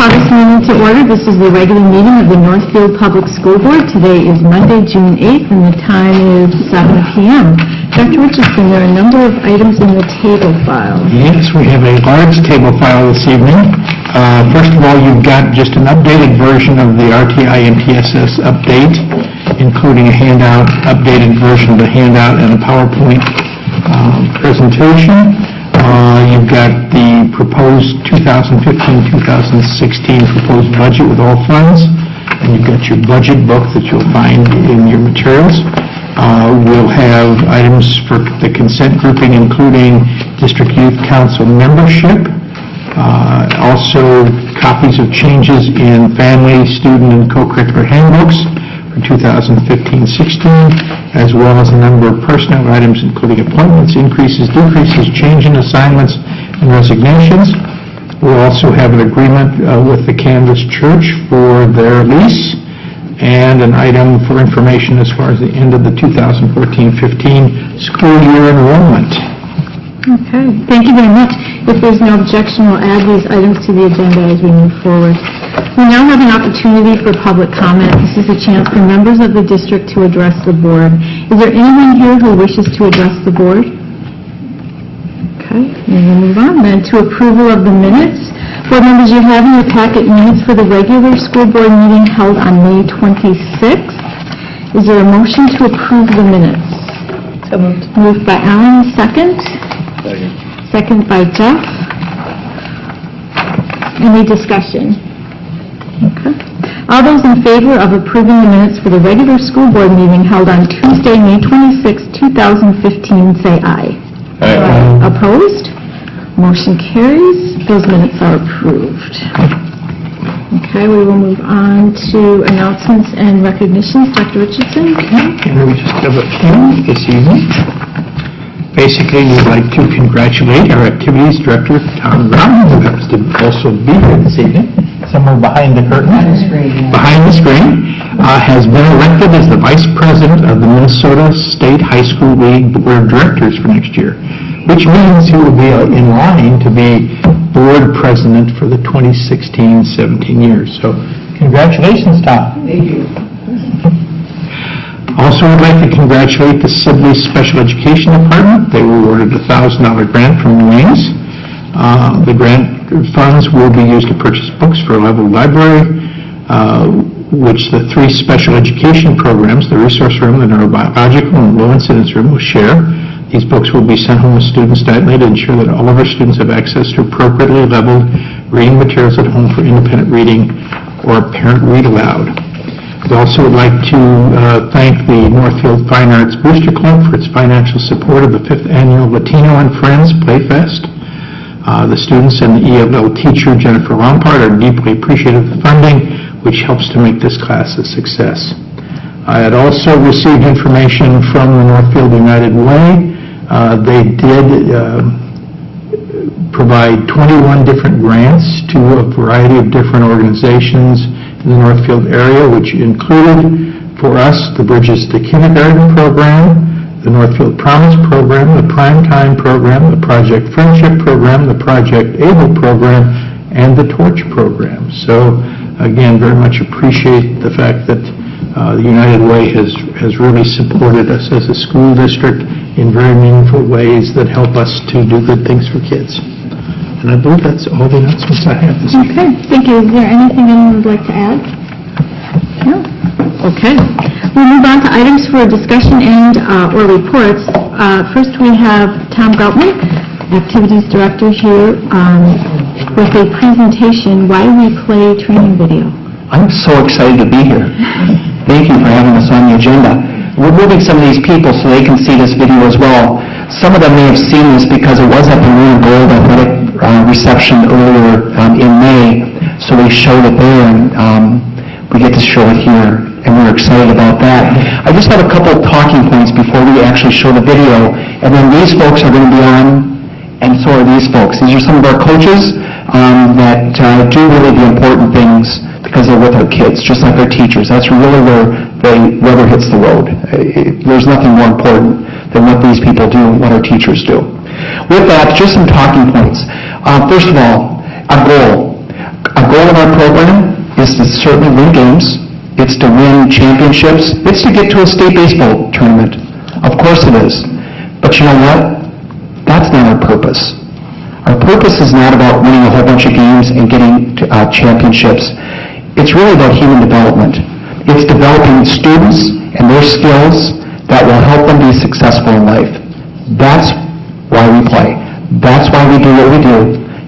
call this meeting to order. This is the regular meeting of the Northfield Public School Board. Today is Monday, June 8th, and the time is 7 p.m. Dr. Richardson, there are a number of items in the table file. Yes, we have a large table file this evening. First of all, you've got just an updated version of the RTI MTSS update, including a handout, updated version of the handout, and a PowerPoint presentation. You've got the proposed 2015-2016 proposed budget with all funds, and you've got your budget book that you'll find in your materials. We'll have items for the consent grouping, including District Youth Council membership, also copies of changes in family, student, and co-curricular handbooks for 2015-16, as well as a number of personnel items, including appointments, increases, decreases, change in assignments, and resignations. We'll also have an agreement with the Canvas Church for their lease, and an item for information as far as the end of the 2014-15 school year enrollment. Okay, thank you very much. If there's no objection, we'll add these items to the agenda as we move forward. We now have an opportunity for public comment. This is a chance for members of the district to address the board. Is there anyone here who wishes to address the board? Okay, and we'll move on then to approval of the minutes. Board members, you have in your packet minutes for the regular school board meeting held on May 26th. Is there a motion to approve the minutes? So moved. Moved by Alan, second. Second by Jeff. Any discussion? Okay. All those in favor of approving the minutes for the regular school board meeting held on Tuesday, May 26, 2015, say aye. Aye. Opposed? Motion carries. Those minutes are approved. Okay, we will move on to announcements and recognitions. Dr. Richardson? Okay, and we just have a few this evening. Basically, we'd like to congratulate our activities director, Tom Brown, who happens to also be here this evening, somewhere behind the curtain. Behind the screen, has been elected as the Vice President of the Minnesota State High School League Board of Directors for next year, which means he will be in line to be Board President for the 2016-17 years. So, congratulations, Tom. Thank you. Also, I'd like to congratulate the Sibley Special Education Department. They were awarded a $1,000 grant from Wings. The grant funds will be used to purchase books for a level library, which the three special education programs, the resource room, the neurobiological, and low incidence room, will share. These books will be sent home with students nightly to ensure that all of our students have access to appropriately leveled reading materials at home for independent reading or parent read aloud. We also would like to thank the Northfield Fine Arts Booster Club for its financial support of the 5th Annual Latino and Friends Playfest. The students and the ELL teacher, Jennifer Lompard, are deeply appreciative of the funding, which helps to make this class a success. I had also received information from the Northfield United Way. They did provide 21 different grants to a variety of different organizations in the Northfield area, which included, for us, the Bridges to Kindergarten program, the Northfield Promise program, the Primetime program, the Project Friendship program, the Project Able program, and the Torch program. So, again, very much appreciate the fact that the United Way has really supported us as a school district in very meaningful ways that help us to do good things for kids. And I believe that's all the announcements I have this evening. Okay, thank you. Is there anything anyone would like to add? No? Okay. We'll move on to items for discussion and or reports. First we have Tom Geltman, Activities Director here, with a presentation, Why We Play training video. I'm so excited to be here. Thank you for having us on the agenda. We're moving some of these people so they can see this video as well. Some of them may have seen this because it was at the Marina Gold Athletic reception earlier in May, so we showed it there, and we get to show it here, and we're excited about that. I just have a couple of talking points before we actually show the video, and then these folks are going to be on, and so are these folks. These are some of our coaches that do really the important things because they're with our kids, just like our teachers. That's really where the rubber hits the road. There's nothing more important than what these people do and what our teachers do. With that, just some talking points. First of all, a goal. A goal in our program is to certainly win games. It's to win championships. It's to get to a state baseball tournament. Of course it is. But you know what? That's not our purpose. Our purpose is not about winning a whole bunch of games and getting to, championships. It's really about human development. It's developing students and their skills that will help them be successful in life. That's why we play. That's why we do what we do,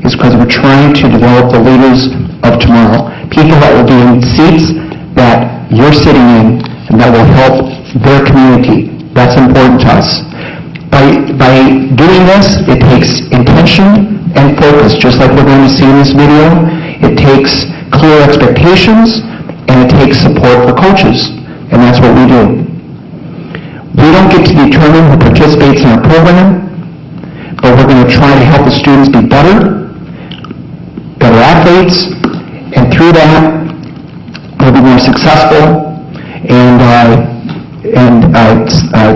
is because we're trying to develop the leaders of tomorrow. People that will be in seats that you're sitting in and that will help their community. That's important to us. By doing this, it takes intention and focus, just like we're going to see in this video. It takes clear expectations, and it takes support for coaches, and that's what we do. We don't get to determine who participates in our program, but we're going to try to help the students be better athletes, and through that, they'll be more successful and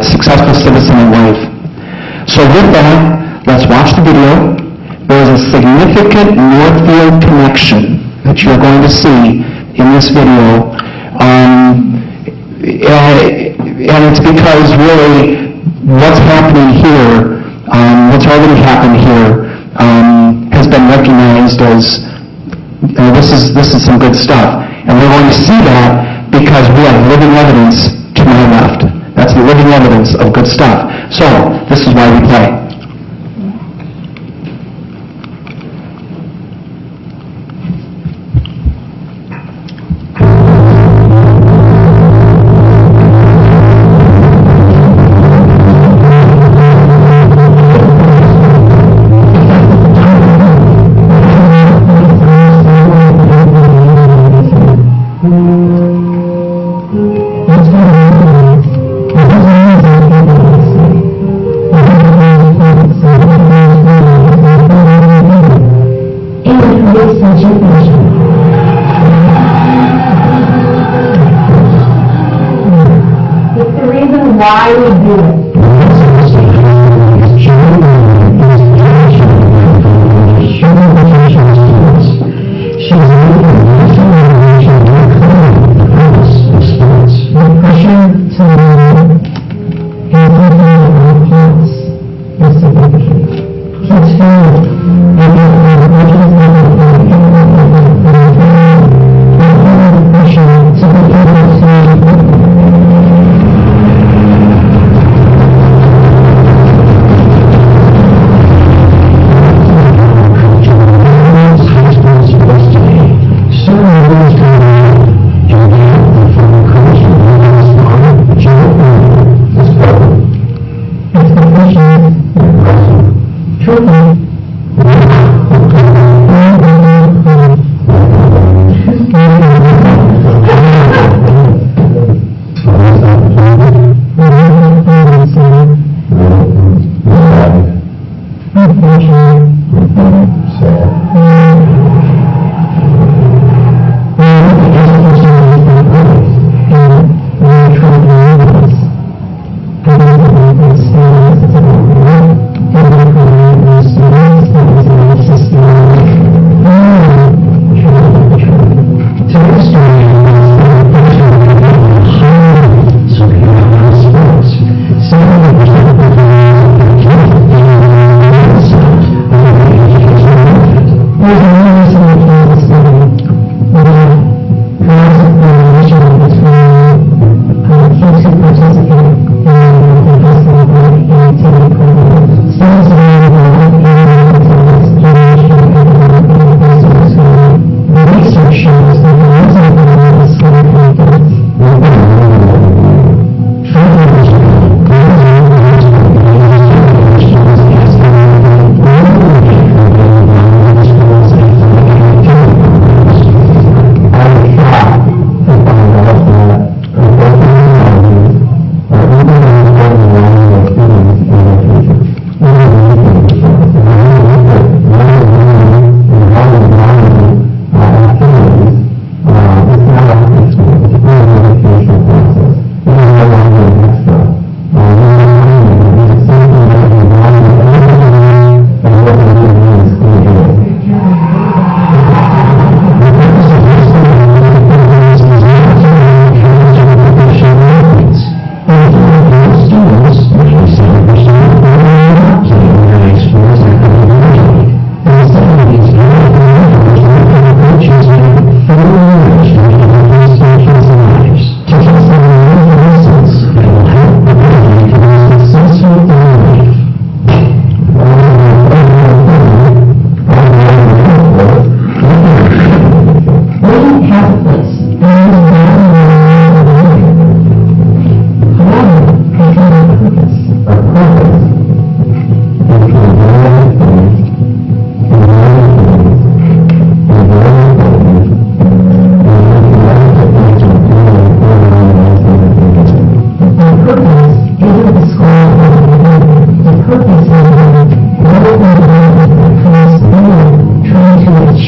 successful citizen in life. So with that, let's watch the video. There is a significant Northfield connection that you're going to see in this video. And it's because really what's happening here, what's already happened here, has been recognized as this is some good stuff. And we're going to see that because we have living evidence to my left. That's the living evidence of good stuff. So, this is why we play. Why we do it.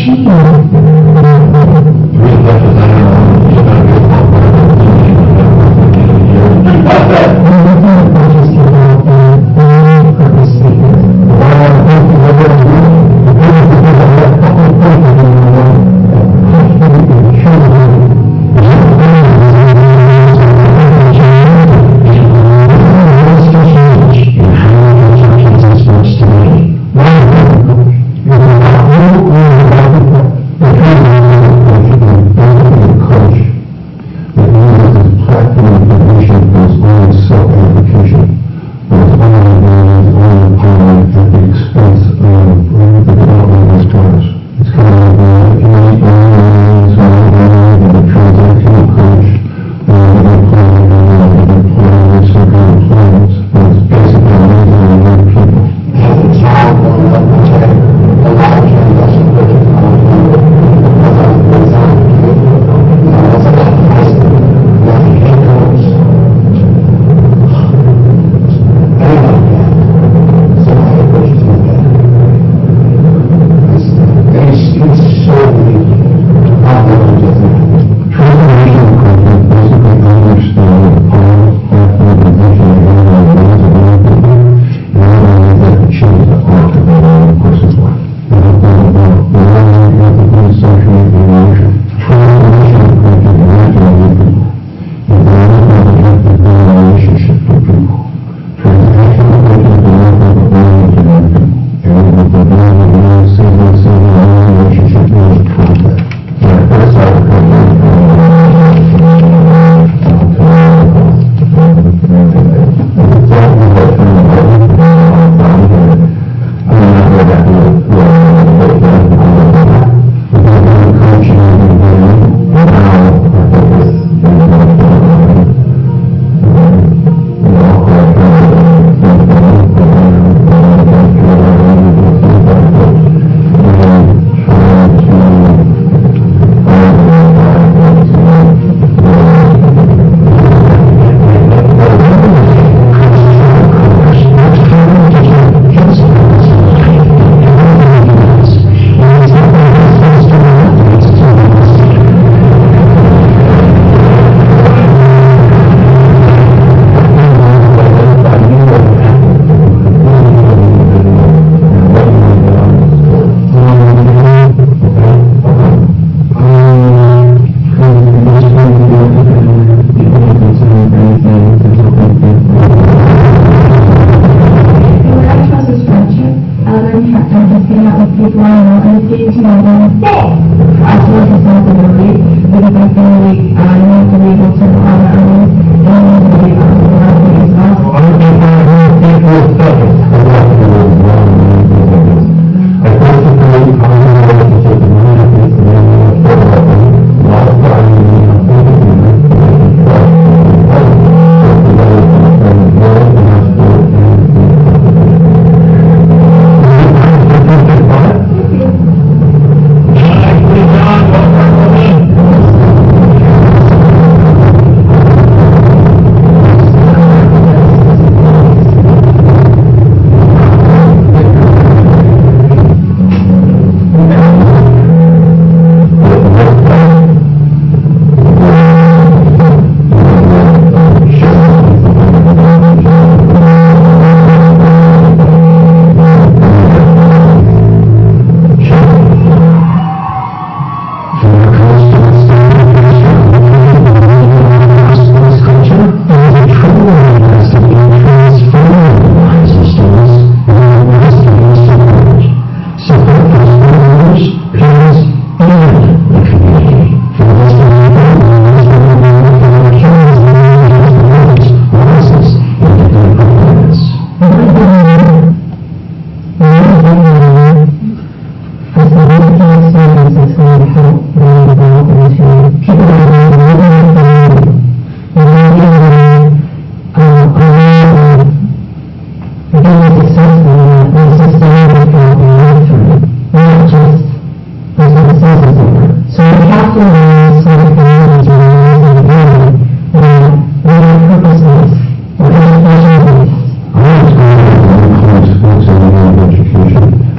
education.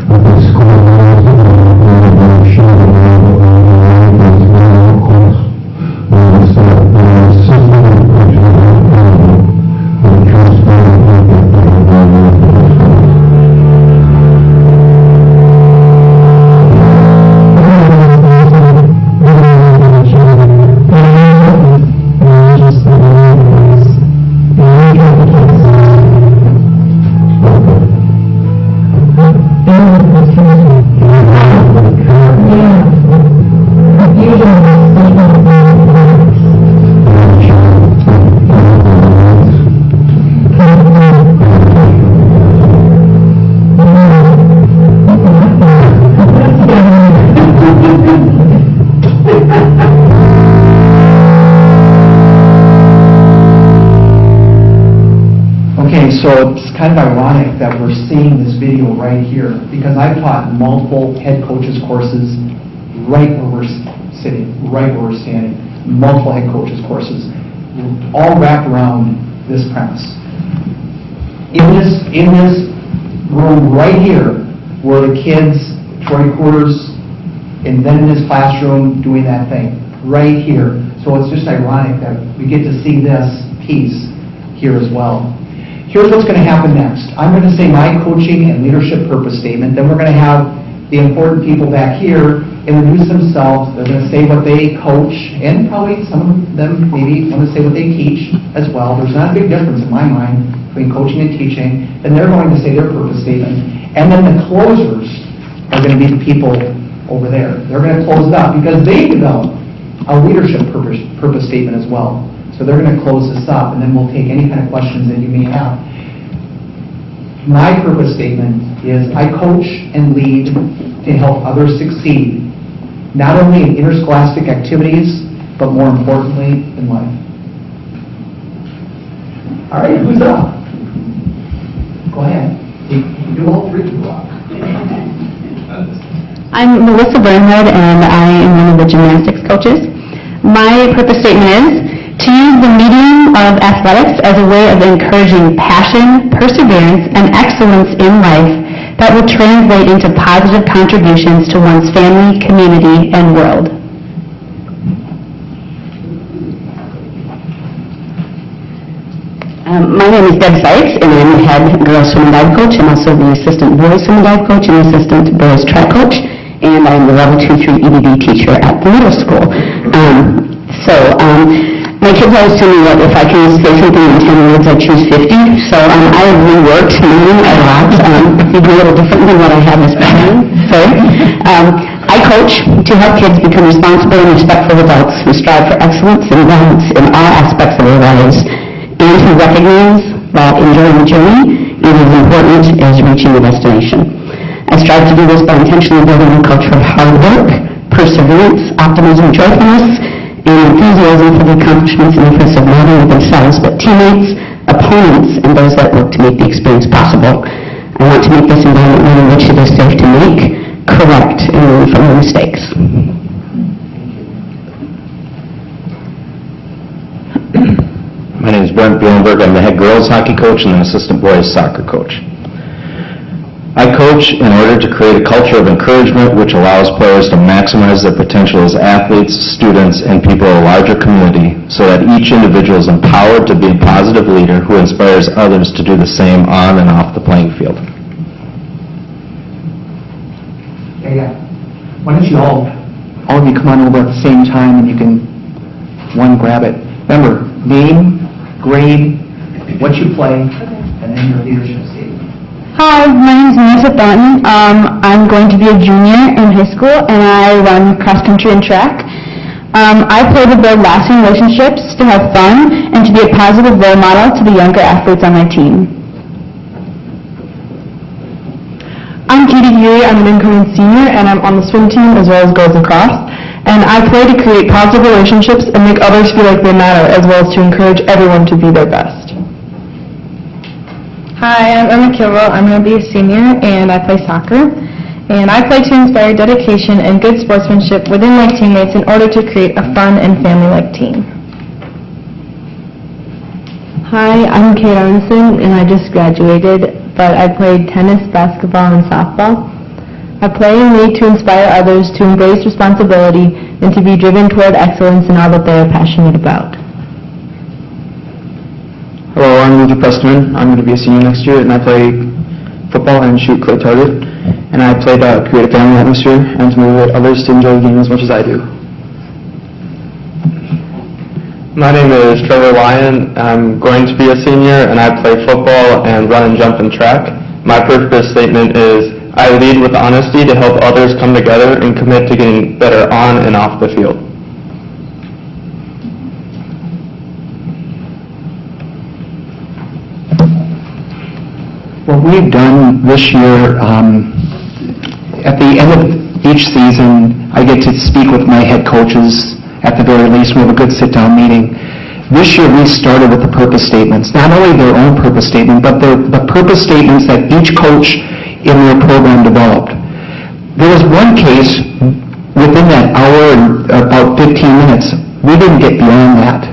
Of the school, kind of ironic that we're seeing this video right here, because I've taught multiple head coaches courses right where we're sitting, right where we're standing, multiple head coaches courses, all wrapped around this premise. In this room right here were the kids, Troy Coors, and then in his classroom doing that thing, right here. So it's just ironic that we get to see this piece here as well. Here's what's going to happen next. I'm going to say my coaching and leadership purpose statement, then we're going to have the important people back here introduce themselves. They're going to say what they coach, and probably some of them maybe want to say what they teach as well. There's not a big difference in my mind between coaching and teaching. Then they're going to say their purpose statement. And then the closers are going to be the people over there. They're going to close it up because they develop a leadership purpose statement as well. So they're going to close this up, and then we'll take any kind of questions that you may have. My purpose statement is I coach and lead to help others succeed, not only in interscholastic activities, but more importantly, in life. All right, who's up? Go ahead. You can do all three if you want. I'm Melissa Bernhardt, and I am one of the gymnastics coaches. My purpose statement is to use the medium of athletics as a way of encouraging passion, perseverance, and excellence in life that will translate into positive contributions to one's family, community, and world. My name is Deb Sykes, and I'm the head girls swim and dive coach. I'm also the assistant boys swim and dive coach and assistant boys track coach, and I'm the level 2-3 EDD teacher at the middle school. My kids always tell me that if I can say something in 10 words, I choose 50. So I have reworked mine a lot. It'd be a little different than what I have this morning. I coach to help kids become responsible and respectful adults who strive for excellence and balance in all aspects of their lives, and who recognize that enjoying the journey is as important as reaching the destination. I strive to do this by intentionally building a culture of hard work, perseverance, optimism, joyfulness, and enthusiasm for the accomplishments and interests of not only themselves, but teammates, opponents, and those that work to make the experience possible. I want to make this environment one in which it is safe to make, correct, and learn from your mistakes. My name is Brent Bjornberg. I'm the head girls hockey coach and an assistant boys soccer coach. I coach in order to create a culture of encouragement which allows players to maximize their potential as athletes, students, and people of a larger community, so that each individual is empowered to be a positive leader who inspires others to do the same on and off the playing field. Yeah. Why don't you all of you come on over at the same time, and you can grab it. Remember, name, grade, what you play, and then your leadership statement. Hi, my name is Melissa Thornton. I'm going to be a junior in high school, and I run cross country and track. I play to build lasting relationships, to have fun, and to be a positive role model to the younger athletes on my team. I'm Katie Huey. I'm an incoming senior, and I'm on the swim team as well as girls lacrosse. And I play to create positive relationships and make others feel like they matter, as well as to encourage everyone to be their best. Hi, I'm Emma Kilrow. I'm going to be a senior, and I play soccer. And I play to inspire dedication and good sportsmanship within my teammates in order to create a fun and family-like team. Hi, I'm Kate Arneson, and I just graduated, but I played tennis, basketball, and softball. I play and lead to inspire others to embrace responsibility and to be driven toward excellence in all that they are passionate about. Hello, I'm Luther Prestman. I'm going to be a senior next year, and I play football and shoot clay target. And I play to create a family atmosphere and to motivate others to enjoy the game as much as I do. My name is Trevor Lyon. I'm going to be a senior, and I play football and run and jump and track. My purpose statement is, I lead with honesty to help others come together and commit to getting better on and off the field. What we've done this year, at the end of each season, I get to speak with my head coaches at the very least. We have a good sit-down meeting. this year we started with the purpose statements, not only their own purpose statement, but the purpose statements that each coach in their program developed. There was one case within that hour and about 15 minutes, we didn't get beyond that.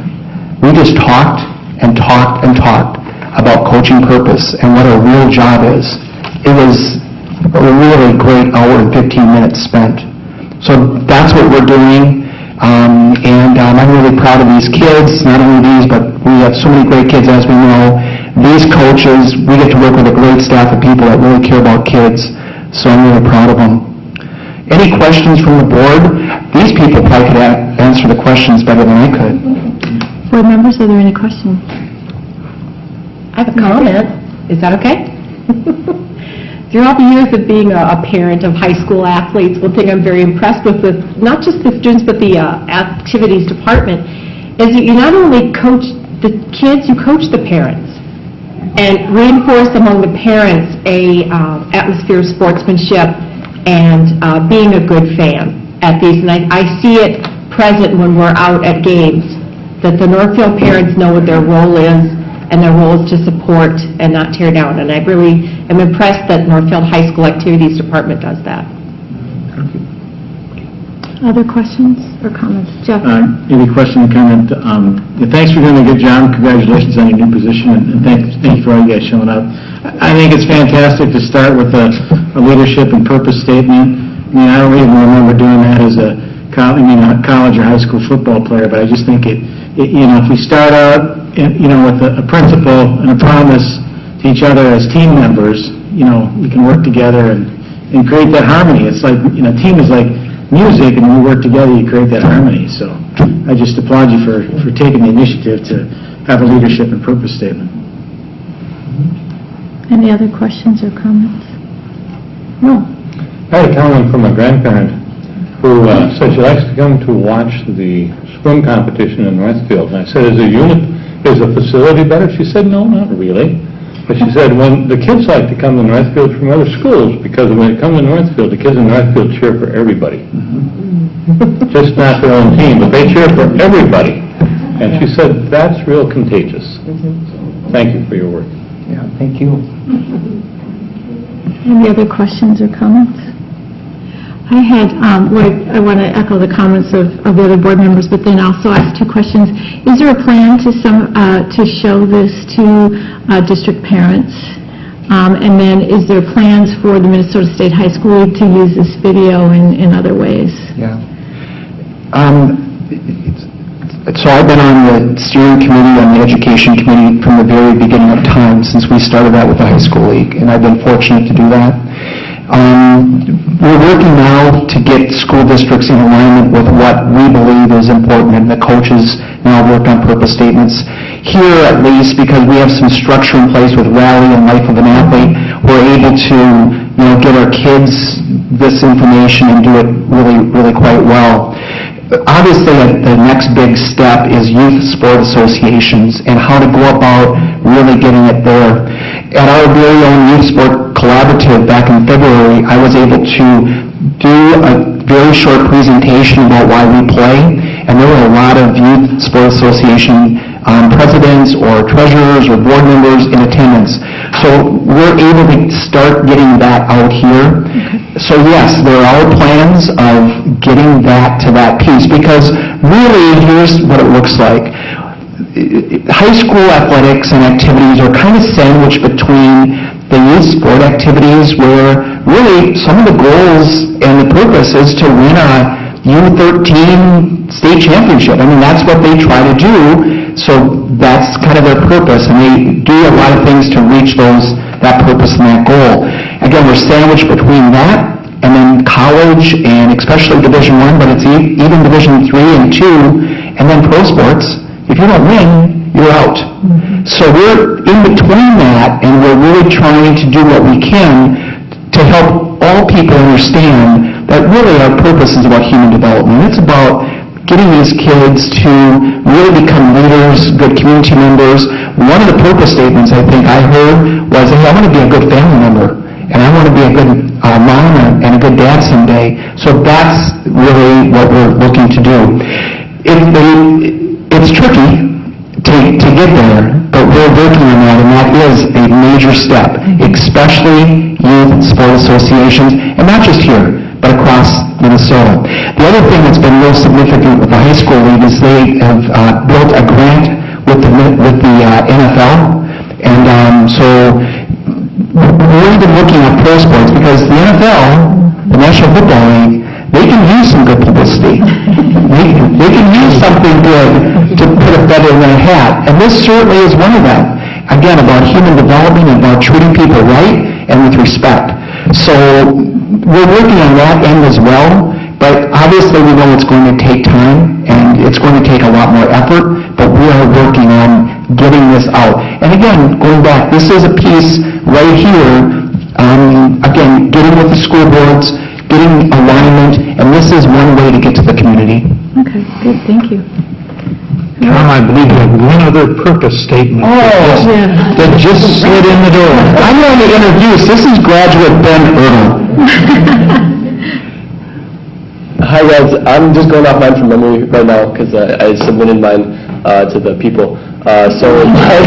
We just talked and talked and talked about coaching purpose and what our real job is. It was a really great hour and 15 minutes spent. So that's what we're doing, and I'm really proud of these kids, not only these, but we have so many great kids, as we know. These coaches, we get to work with a great staff of people that really care about kids, so I'm really proud of them. Any questions from the board? These people probably could answer the questions better than I could. Board members, are there any questions? I have a comment. Is that okay? Throughout the years of being a parent of high school athletes, one thing I'm very impressed with not just the students but the activities department is that you not only coach the kids, you coach the parents and reinforce among the parents a atmosphere of sportsmanship and being a good fan at these. And I see it present when we're out at games, that the Northfield parents know what their role is, and their role is to support and not tear down. And I really am impressed that Northfield High School Activities Department does that. Other questions or comments? Jeff? Any question or comment? Thanks for doing a good job. Congratulations on your new position, and thank you for all you guys showing up. I think it's fantastic to start with a leadership and purpose statement. I mean, I don't even remember doing that as a college or high school football player, but I just think if we start out, with a principle and a promise to each other as team members, we can work together and create that harmony. It's like, team is like music, and when we work together, you create that harmony. So I just applaud you for taking the initiative to have a leadership and purpose statement. Any other questions or comments? No. I had a comment from a grandparent who said she likes to come to watch the swim competition in Northfield. And I said, is the facility better? She said, no, not really. But she said, when the kids like to come to Northfield from other schools, because when they come to Northfield, the kids in Northfield cheer for everybody. Just not their own team, but they cheer for everybody. And she said, that's real contagious. So, thank you for your work. Yeah, thank you. Any other questions or comments? I had, I want to echo the comments of the other board members, but then also ask two questions. Is there a plan to show this to district parents? And then is there plans for the Minnesota State High School League to use this video in other ways? Yeah. So I've been on the steering committee and the education committee from the very beginning of time, since we started that with the high school league, and I've been fortunate to do that. We're working now to get school districts in alignment with what we believe is important, and the coaches now work on purpose statements. Here, at least, because we have some structure in place with Rally and Life of an Athlete, we're able to, get our kids this information and do it really, really quite well. Obviously, the next big step is youth sport associations and how to go about really getting it there. At our very own youth sport collaborative back in February, I was able to do a very short presentation about why we play, and there were a lot of youth sport association presidents or treasurers or board members in attendance. So we're able to start getting that out here. So yes, there are plans of getting that to that piece, because really, here's what it looks like. High school athletics and activities are kind of sandwiched between the youth sport activities, where really some of the goals and the purpose is to win a U13 state championship. I mean, that's what they try to do, so that's kind of their purpose, and they do a lot of things to reach that purpose and that goal. Again, we're sandwiched between that and then college, and especially Division I, but it's even Division III and II, and then pro sports. If you don't win, you're out. So we're in between that, and we're really trying to do what we can to help all people understand that really our purpose is about human development. It's about getting these kids to really become leaders, good community members. One of the purpose statements I think I heard was, hey, I want to be a good family member, and I want to be a good mom and a good dad someday. So that's really what we're looking to do. It's tricky, get there, but we're working on that, and that is a major step, especially youth sport associations, and not just here, but across Minnesota. The other thing that's been real significant with the high school league is they have built a grant with the NFL, and so we're even looking at pro sports because the NFL, the National Football League, they can use some good publicity. They can use something good to put a feather in their hat, and this certainly is one of them. Again, about human development and about treating people right and with respect. So we're working on that end as well, but obviously we know it's going to take time and it's going to take a lot more effort, but we are working on getting this out. And again, going back, this is a piece right here, again, getting with the school boards, getting alignment, and this is one way to get to the community. Okay, good, thank you. Tom, I believe you have one other purpose statement. That just slid in the door. I'm going to introduce, this is graduate Ben Ertl. Hi guys, I'm just going off mine from memory right now because I submitted mine to the people. So mine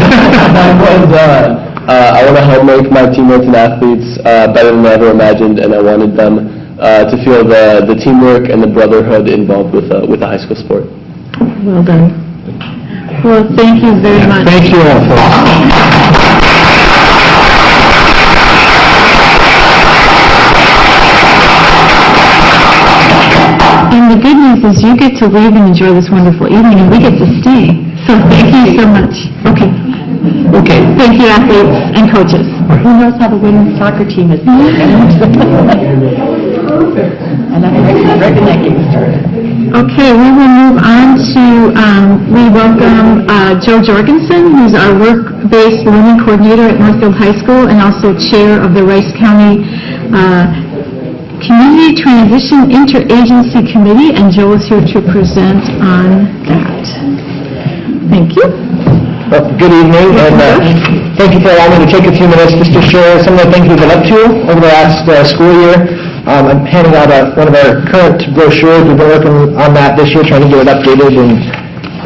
was, I want to help make my teammates and athletes better than I ever imagined, and I wanted them to feel the teamwork and the brotherhood involved with a high school sport. Well done. Well, thank you very much. Thank you all, folks. And the good news is you get to leave and enjoy this wonderful evening, and we get to stay. So thank you so much. Okay. Thank you, athletes and coaches. Who knows how the women's soccer team is doing? And I'm right when that game started. Okay, we will move on to, we welcome Joe Jorgensen, who's our work-based learning coordinator at Northfield High School and also chair of the Rice County Community Transition Interagency Committee, and Joe is here to present on that. Thank you. Well, good evening, and thank you for allowing me to take a few minutes just to share some of the things we've been up to over the last school year. I'm handing out one of our current brochures. We've been working on that this year, trying to get it updated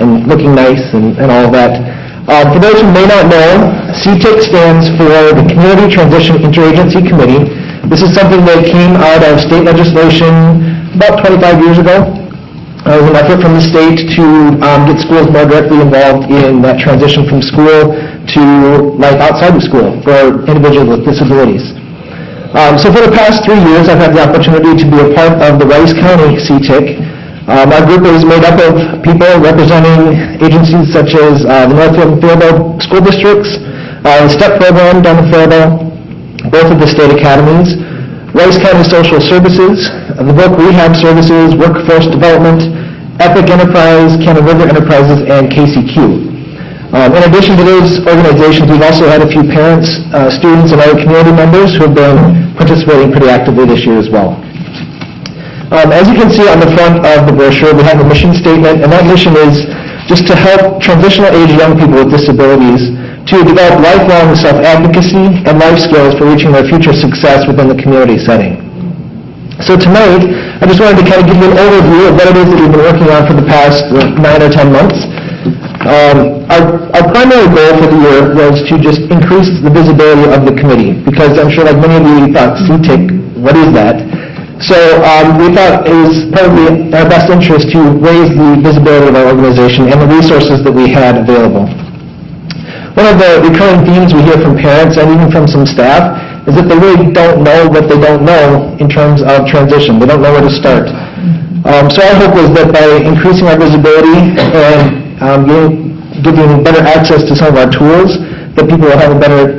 and looking nice and all of that. For those who may not know, CTIC stands for the Community Transition Interagency Committee. This is something that came out of state legislation about 25 years ago. It was an effort from the state to get schools more directly involved in that transition from school to life outside of school for individuals with disabilities. So for the past 3 years, I've had the opportunity to be a part of the Rice County CTIC. Our group is made up of people representing agencies such as the Northfield and Faribault school districts, the STEP program down in Faribault, both of the state academies, Rice County Social Services, the Voc Rehab Services, Workforce Development, Epic Enterprise, Cannon River Enterprises, and KCQ. In addition to those organizations, we've also had a few parents, students, and other community members who have been participating pretty actively this year as well. As you can see on the front of the brochure, we have a mission statement, and that mission is just to help transitional age young people with disabilities to develop lifelong self-advocacy and life skills for reaching their future success within the community setting. So tonight, I just wanted to kind of give you an overview of what it is that we've been working on for the past 9 or 10 months. Our primary goal for the year was to just increase the visibility of the committee, because I'm sure like many of you thought, CTIC, what is that? So we thought it was probably in our best interest to raise the visibility of our organization and the resources that we had available. One of the recurring themes we hear from parents and even from some staff is that they really don't know what they don't know in terms of transition. They don't know where to start. So our hope was that by increasing our visibility and giving better access to some of our tools, that people will have a better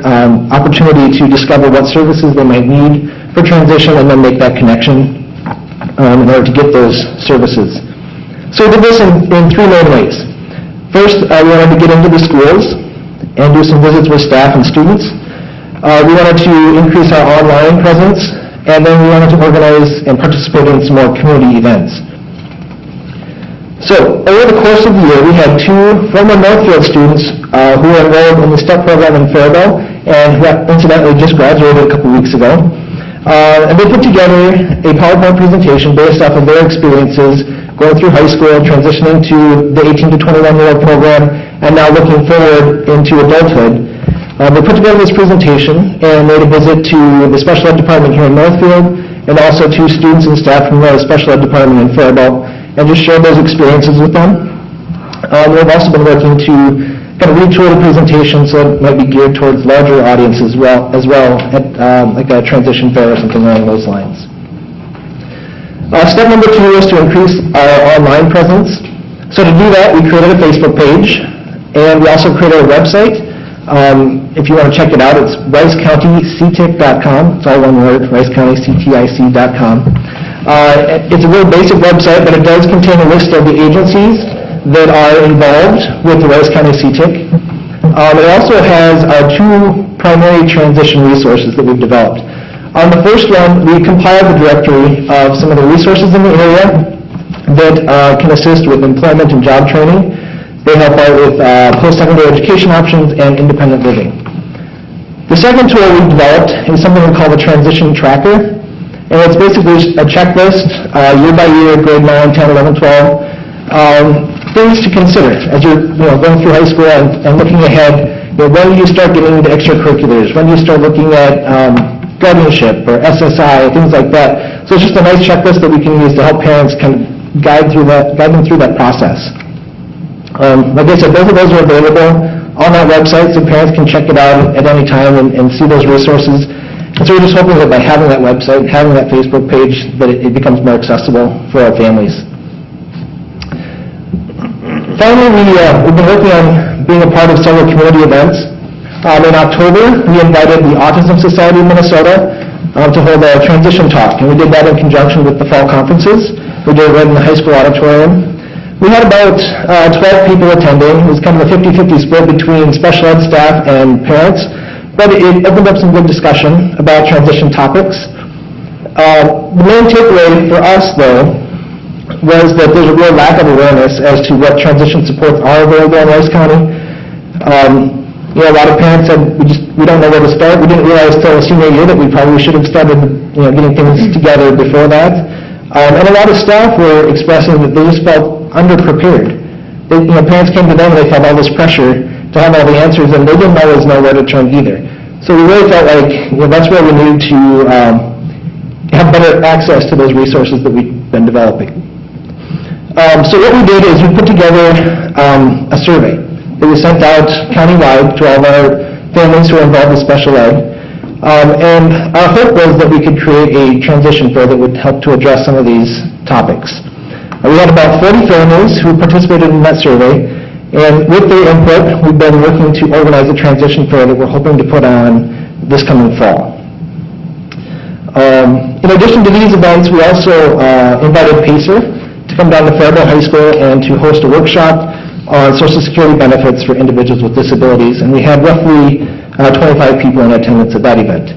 opportunity to discover what services they might need for transition and then make that connection in order to get those services. So we did this in 3 main ways. First, we wanted to get into the schools and do some visits with staff and students. We wanted to increase our online presence, and then we wanted to organize and participate in some more community events. So, over the course of the year, we had 2 former Northfield students who were enrolled in the STEP program in Faribault and who incidentally just graduated a couple weeks ago. And they put together a PowerPoint presentation based off of their experiences going through high school, transitioning to the 18 to 21-year-old program, and now looking forward into adulthood. They put together this presentation and made a visit to the special ed department here in Northfield, and also to students and staff from the special ed department in Faribault, and just shared those experiences with them. We've also been working to kind of retool the presentation so it might be geared towards larger audiences as well at like a transition fair or something along those lines. Step number 2 is to increase our online presence. So to do that, we created a Facebook page, and we also created a website. If you want to check it out, it's ricecountyctic.com. It's all one word, ricecountyctic.com. It's a real basic website, but it does contain a list of the agencies that are involved with the Rice County CTIC. It also has our 2 primary transition resources that we've developed. On the first one, we compiled the directory of some of the resources in the area that can assist with employment and job training. They help out with post-secondary education options and independent living. The second tool we've developed is something we call the Transition Tracker. And it's basically a checklist, year by year, grade 9, 10, 11, 12, things to consider as you're going through high school and looking ahead. When do you start getting into extracurriculars? When do you start looking at guardianship or SSI, things like that? So it's just a nice checklist that we can use to help parents kind of guide them through that process. Like I said, both of those are available on that website, so parents can check it out at any time and see those resources. And so we're just hoping that by having that website, having that Facebook page, that it becomes more accessible for our families. Finally, we've been working on being a part of several community events. In October, we invited the Autism Society of Minnesota to hold a transition talk, and we did that in conjunction with the fall conferences. We did it right in the high school auditorium. We had about 12 people attending. It was kind of a 50-50 split between special ed staff and parents, but it opened up some good discussion about transition topics. The main takeaway for us, though, was that there's a real lack of awareness as to what transition supports are available in Rice County. A lot of parents said, we don't know where to start. We didn't realize until senior year that we probably should have started getting things together before that. And a lot of staff were expressing that they just felt underprepared. Parents came to them and they felt all this pressure to have all the answers, and they didn't always know where to turn either. So we really felt like that's where we need to have better access to those resources that we've been developing. So what we did is we put together a survey that was sent out countywide to all of our families who are involved with special ed. And our hope was that we could create a transition fair that would help to address some of these topics. We had about 40 families who participated in that survey, and with their input, we've been working to organize a transition fair that we're hoping to put on this coming fall. In addition to these events, we also invited PACER to come down to Faribault High School and to host a workshop on Social Security benefits for individuals with disabilities, and we had roughly 25 people in attendance at that event.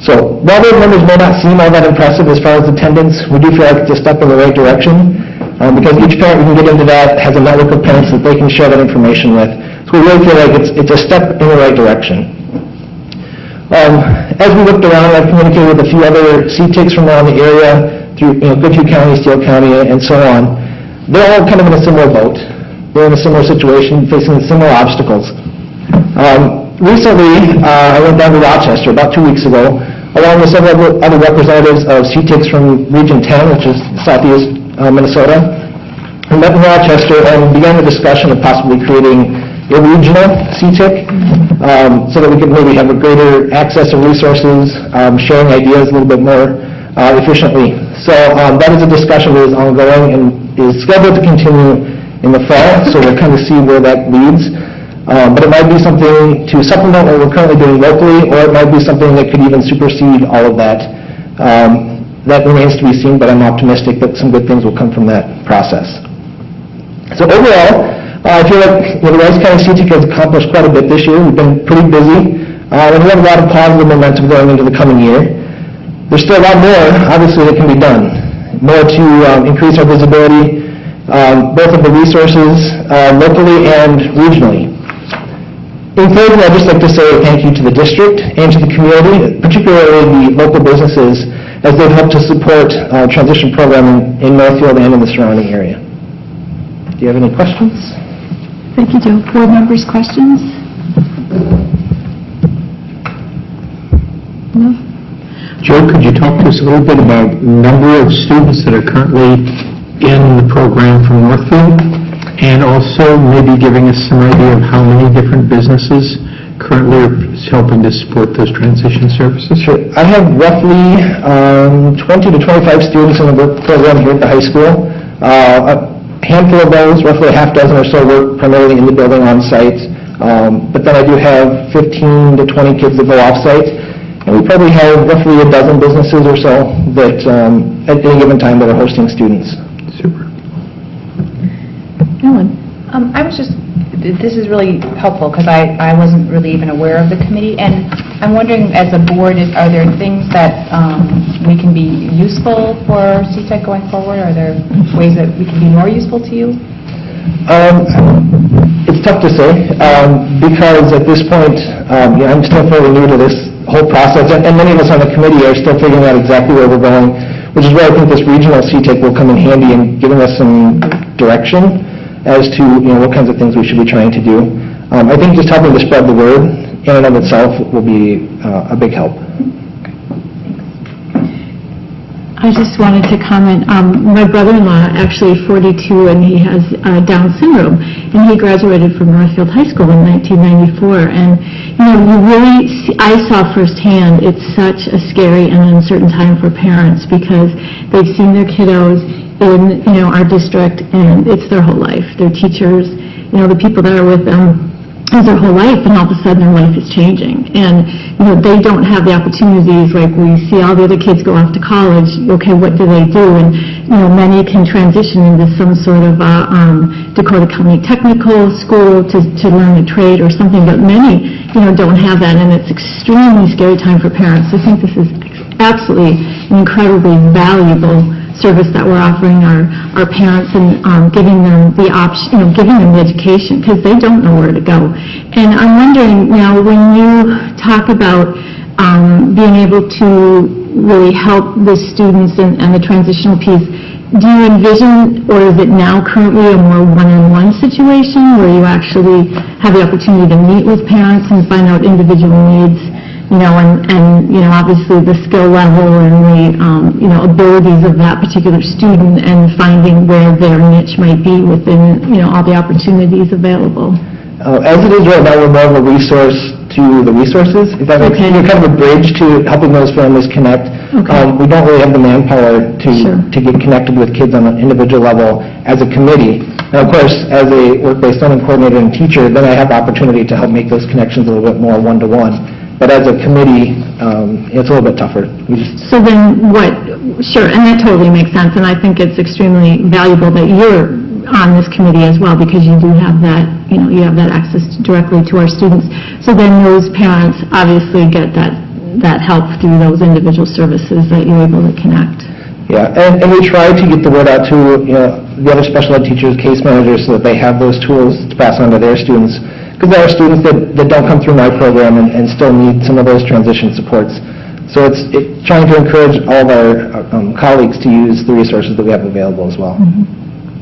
So while those numbers may not seem all that impressive as far as attendance, we do feel like it's a step in the right direction, because each parent who can get into that has a network of parents that they can share that information with. So we really feel like it's a step in the right direction. As we looked around, I've communicated with a few other CTICs from around the area, through Goodhue County, Steele County, and so on. They're all kind of in a similar boat. They're in a similar situation, facing similar obstacles. Recently, I went down to Rochester about 2 weeks ago, along with several other representatives of CTICs from Region 10, which is southeast Minnesota. We met in Rochester and began the discussion of possibly creating a regional CTIC so that we could maybe have a greater access to resources, sharing ideas a little bit more efficiently. So that is a discussion that is ongoing and is scheduled to continue in the fall, so we'll kind of see where that leads. But it might be something to supplement what we're currently doing locally, or it might be something that could even supersede all of that. That remains to be seen, but I'm optimistic that some good things will come from that process. So overall, I feel like the Rice County CTIC has accomplished quite a bit this year. We've been pretty busy, and we have a lot of positive momentum going into the coming year. There's still a lot more, obviously, that can be done. More to increase our visibility, both of the resources locally and regionally. In closing, I'd just like to say thank you to the district and to the community, particularly the local businesses, as they've helped to support transition programming in Northfield and in the surrounding area. Do you have any questions? Thank you, Joe. Board members, questions? No? Joe, could you talk to us a little bit about number of students that are currently in the program from Northfield? And also maybe giving us some idea of how many different businesses currently are helping to support those transition services? Sure. I have roughly 20 to 25 students in the work program here at the high school. A handful of those, roughly a half dozen or so, work primarily in the building on site. But then I do have 15 to 20 kids that go off site. And we probably have roughly a dozen businesses or so that at any given time that are hosting students. Super. Ellen? I was just, this is really helpful because I wasn't really even aware of the committee, and I'm wondering, as a board, are there things that we can be useful for CTEC going forward? Are there ways that we can be more useful to you? It's tough to say because at this point, I'm still fairly new to this whole process, and many of us on the committee are still figuring out exactly where we're going, which is where I think this regional CTEC will come in handy in giving us some direction as to what kinds of things we should be trying to do. I think just helping to spread the word in and of itself will be a big help. I just wanted to comment. My brother-in-law, actually 42, and he has Down syndrome, and he graduated from Northfield High School in 1994. And you really, I saw firsthand, it's such a scary and uncertain time for parents because they've seen their kiddos in our district, and it's their whole life. Their teachers, the people that are with them is their whole life, and all of a sudden their life is changing. And they don't have the opportunities like we see all the other kids go off to college. Okay, what do they do? And many can transition into some sort of Dakota County Technical School to learn a trade or something, but many don't have that, and it's extremely scary time for parents. I think this is absolutely an incredibly valuable service that we're offering our parents and giving them the option, giving them the education because they don't know where to go. And I'm wondering now, when you talk about being able to really help the students and the transitional piece, do you envision, or is it now currently a more one-on-one situation where you actually have the opportunity to meet with parents and find out individual needs? And obviously the skill level and the, abilities of that particular student and finding where their niche might be within, all the opportunities available. As it is right now, we're more of a resource to the resources. If that makes sense. We're kind of a bridge to helping those families connect. Okay. We don't really have the manpower to get connected with kids on an individual level as a committee. And of course, as a work-based learning coordinator and teacher, then I have the opportunity to help make those connections a little bit more one-to-one. But as a committee, it's a little bit tougher. So then sure, and that totally makes sense, and I think it's extremely valuable that you're on this committee as well because you do have that, you have that access directly to our students. So then those parents obviously get that help through those individual services that you're able to connect. Yeah, and we try to get the word out to the other special ed teachers, case managers, so that they have those tools to pass on to their students. Because there are students that don't come through my program and still need some of those transition supports. So it's trying to encourage all of our colleagues to use the resources that we have available as well. Mm-hmm.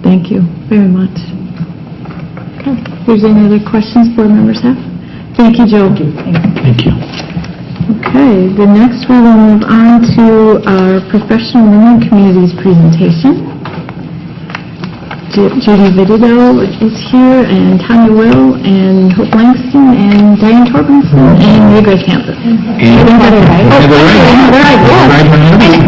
Thank you very much. Okay. If there's any other questions board members have? Thank you, Joe. Thank you. Okay, the next we will move on to our professional learning communities presentation. Judy Vidito is here, and Tanya Will, and Hope Langston, and Diane Torbenson, and Mary Grace Hampton.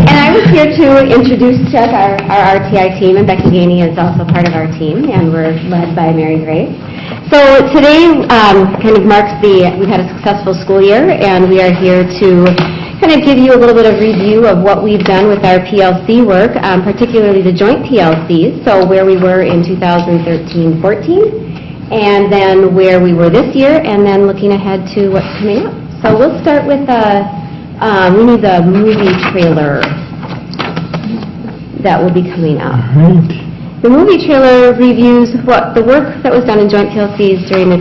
And I was here to introduce Chuck, our RTI team, and Becky Gainey is also part of our team, and we're led by Mary Grace. So today kind of marks we've had a successful school year, and we are here to kind of give you a little bit of review of what we've done with our PLC work, particularly the joint PLCs, so where we were in 2013-14, and then where we were this year, and then looking ahead to what's coming up. So we'll start with we need the movie trailer that will be coming up. All right. The movie trailer reviews the work that was done in joint PLCs during the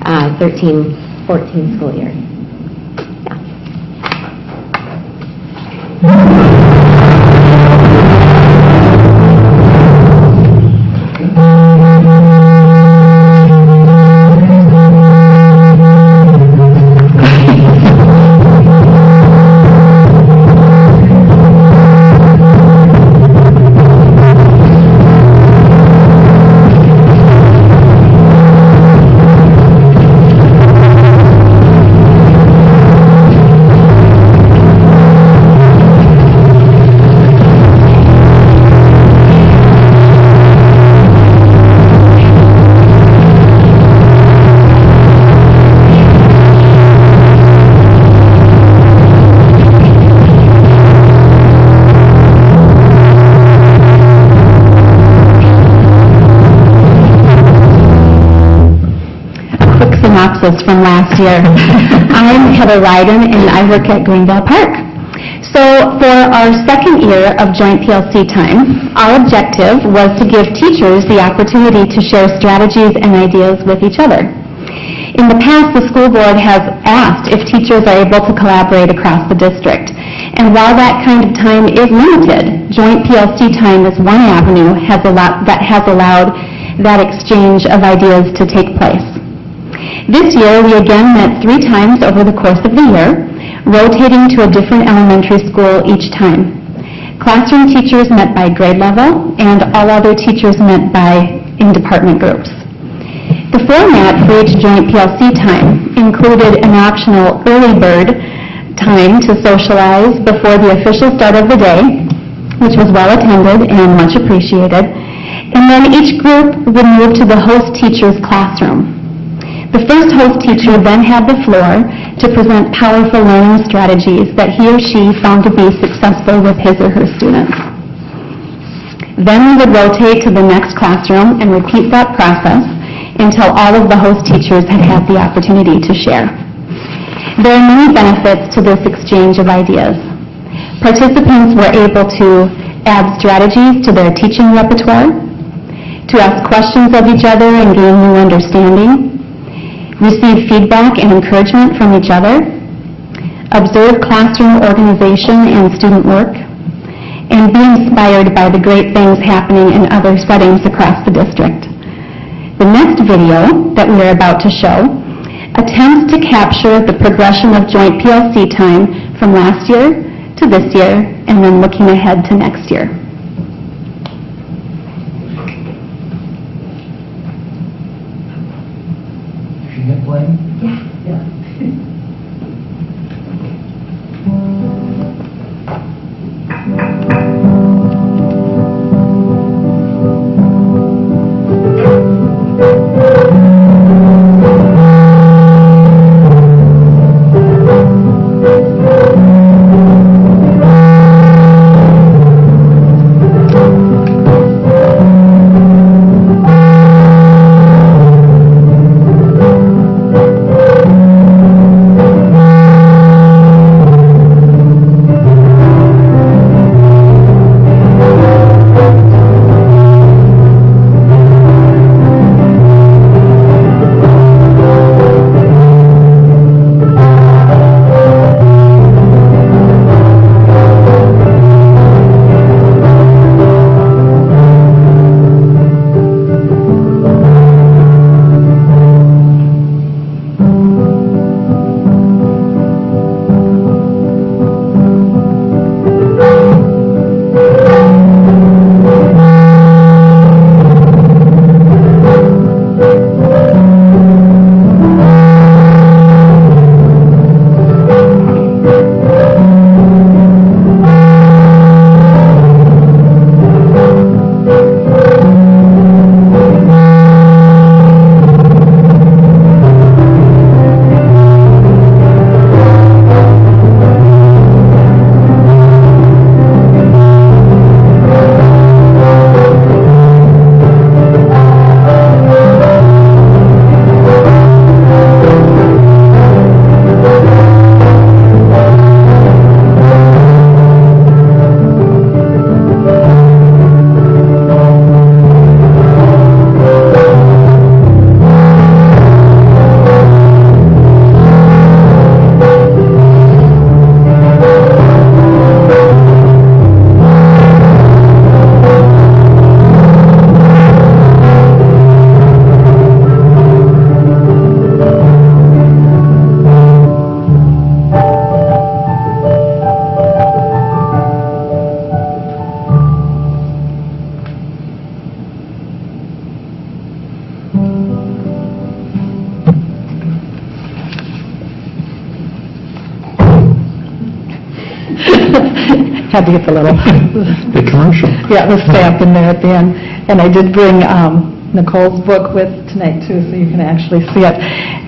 13-14 school year. Synopsis from last year. I'm Heather Ryden, and I work at Greenville Park. So for our second year of joint PLC time, our objective was to give teachers the opportunity to share strategies and ideas with each other. In the past, the school board has asked if teachers are able to collaborate across the district. And while that kind of time is limited, joint PLC time is one avenue that has allowed that exchange of ideas to take place. This year, we again met 3 times over the course of the year, rotating to a different elementary school each time. Classroom teachers met by grade level, and all other teachers met in department groups. The format for each joint PLC time included an optional early bird time to socialize before the official start of the day, which was well attended and much appreciated, and then each group would move to the host teacher's classroom. The first host teacher then had the floor to present powerful learning strategies that he or she found to be successful with his or her students. Then we would rotate to the next classroom and repeat that process until all of the host teachers had had the opportunity to share. There are many benefits to this exchange of ideas. Participants were able to add strategies to their teaching repertoire, to ask questions of each other and gain new understanding, receive feedback and encouragement from each other, observe classroom organization and student work, and be inspired by the great things happening in other settings across the district. The next video that we are about to show attempts to capture the progression of joint PLC time from last year to this year and then looking ahead to next year. Hit play? Yeah. had to get the little, The commercial. yeah, the stamp in there at the end. And I did bring Nicole's book with tonight, too, so you can actually see it.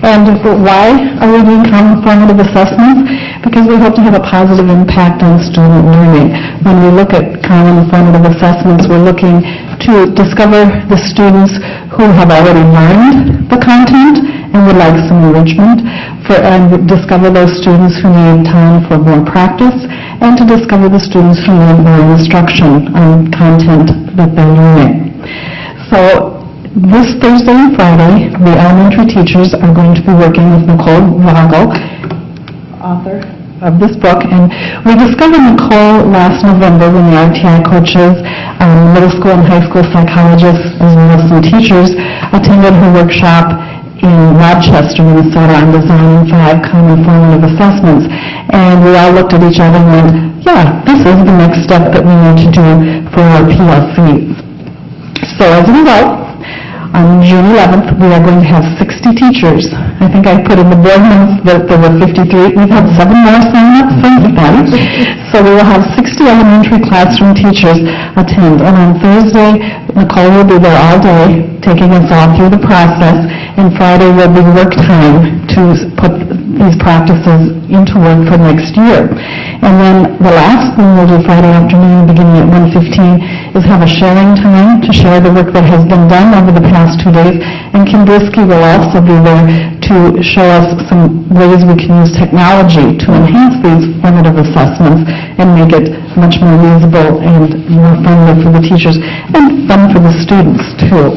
And why are we doing common formative assessments? Because we hope to have a positive impact on student learning. When we look at common formative assessments, we're looking to discover the students who have already learned the content and would like some enrichment, and discover those students who need time for more practice, and to discover the students who need more instruction on content that they're learning. So this Thursday and Friday, the elementary teachers are going to be working with Nicole Vogel, author of this book, and we discovered Nicole last November when the RTI coaches, middle school and high school psychologists, as well as some teachers, attended her workshop in Rochester, Minnesota, on designing 5 common formative assessments. And we all looked at each other and went, yeah, this is the next step that we need to do for our PLCs. So as a result, on June 11th, we are going to have 60 teachers. I think I put in the board minutes that there were 53. We've had 7 more sign up since then. So we will have 60 elementary classroom teachers attend. And on Thursday, Nicole will be there all day, taking us all through the process. And Friday will be work time to put these practices into work for next year. And then the last thing we'll do Friday afternoon, beginning at 1:15, is have a sharing time to share the work that has been done over the past 2 days. And Kim Brisky will also be there to show us some ways we can use technology to enhance these formative assessments and make it much more usable and more friendly for the teachers and fun for the students, too.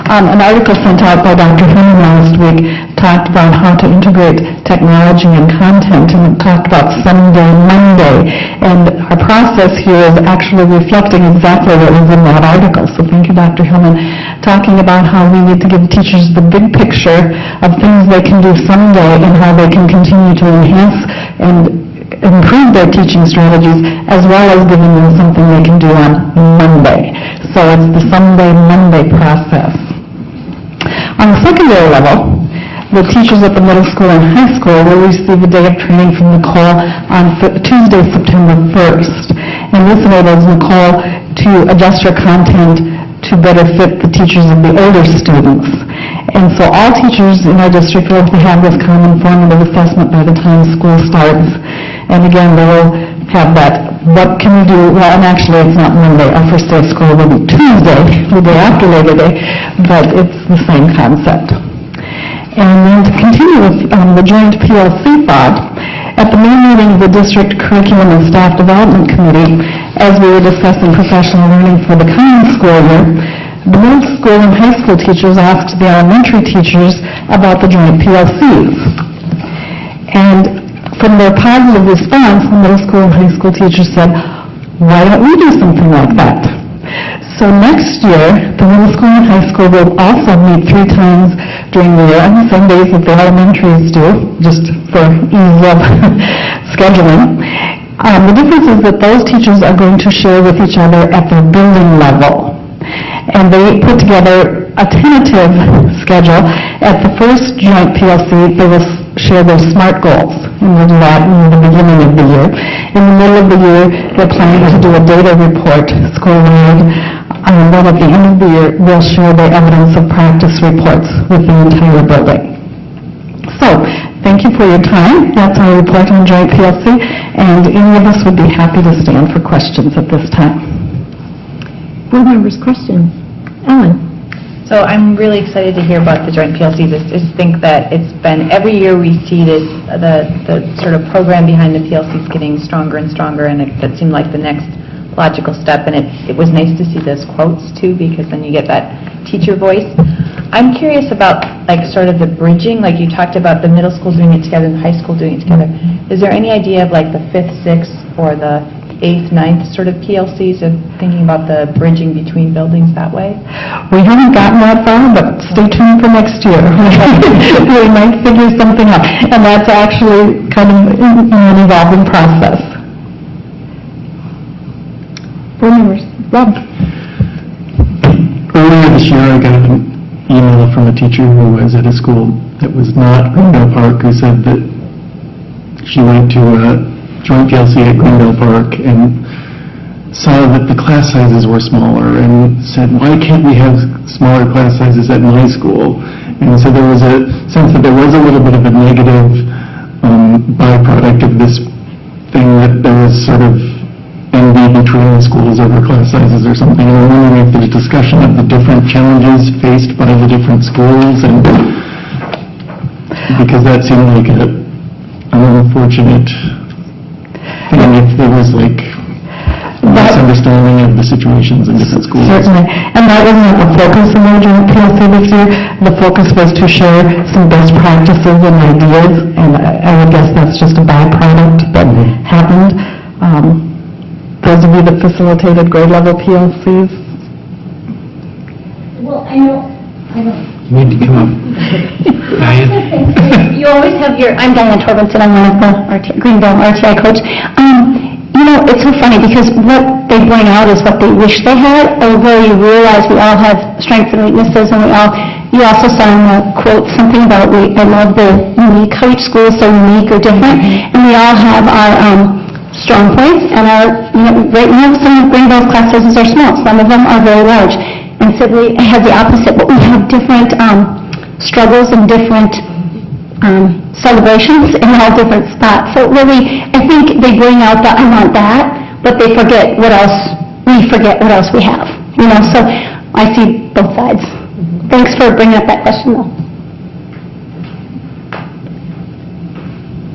An article sent out by Dr. Herman last week talked about how to integrate technology and content, and it talked about Sunday, Monday, and our process here is actually reflecting exactly what was in that article. So thank you, Dr. Herman, talking about how we need to give teachers the big picture of things they can do someday and how they can continue to enhance and improve their teaching strategies, as well as giving them something they can do on Monday. So it's the Sunday, Monday process. On the secondary level, the teachers at the middle school and high school will receive a day of training from Nicole on Tuesday, September 1st. And this enables Nicole to adjust her content to better fit the teachers of the older students. And so all teachers in our district will have this common formative assessment by the time school starts. And again, they will have that, what can we do? Well, and actually it's not Monday. Our first day of school will be Tuesday, the day after Labor Day, but it's the same concept. And then to continue with the joint PLC thought, at the main meeting of the District Curriculum and Staff Development Committee, as we were discussing professional learning for the coming school year, the middle school and high school teachers asked the elementary teachers about the joint PLCs. And from their positive response, the middle school and high school teachers said, why don't we do something like that? So next year, the middle school and high school will also meet 3 times during the year on the same days that the elementaries do, just for ease of scheduling. The difference is that those teachers are going to share with each other at their building level. And they put together a tentative schedule. At the first joint PLC, they will share their SMART goals, and we'll do that in the beginning of the year. In the middle of the year, they're planning to do a data report school-wide, and then at the end of the year, they'll share their evidence of practice reports with the entire building. So, thank you for your time. That's our report on joint PLC, and any of us would be happy to stand for questions at this time. Board members, questions? Ellen? So I'm really excited to hear about the joint PLCs. I just think that it's been, every year we see this, the sort of program behind the PLCs getting stronger and stronger, and that seemed like the next logical step. And it was nice to see those quotes too, because then you get that teacher voice. I'm curious about like sort of the bridging, like you talked about the middle school doing it together and the high school doing it together. Is there any idea of like the 5th, 6th, or the 8th, 9th sort of PLCs, of thinking about the bridging between buildings that way? We haven't gotten that far, but stay tuned for next year. We might figure something out. And that's actually kind of an evolving process. Board members? Rob? Earlier this year, I got an email from a teacher who was at a school that was not Greenville Park, who said that she went to joint PLC at Greenville Park and saw that the class sizes were smaller and said, why can't we have smaller class sizes at my school? And so there was a sense that there was a little bit of a negative byproduct of this thing, that there was sort of envy between the schools over class sizes or something. And I'm wondering if there's discussion of the different challenges faced by the different schools, and because that seemed like an unfortunate thing if there was like misunderstanding of the situations in different schools. Certainly, and that wasn't the focus of our joint PLC this year. The focus was to share some best practices and ideas, and I would guess that's just a byproduct that happened. Those of you that facilitated grade level PLCs. Well, I don't. You need to come up. Diane? You always have I'm Diane Torbenson, I'm one of the Greenville RTI coach. It's so funny because what they bring out is what they wish they had, although you realize we all have strengths and weaknesses, and you also saw in the quote something about, I love the unique, how each school is so unique or different, and we all have our strong points, and right now some of Greenville's class sizes are small, some of them are very large, and Sibley has the opposite, but we have different struggles and different celebrations in all different spots. So really, I think they bring out I want that, but they forget what else we have. So I see both sides. Thanks for bringing up that question, though.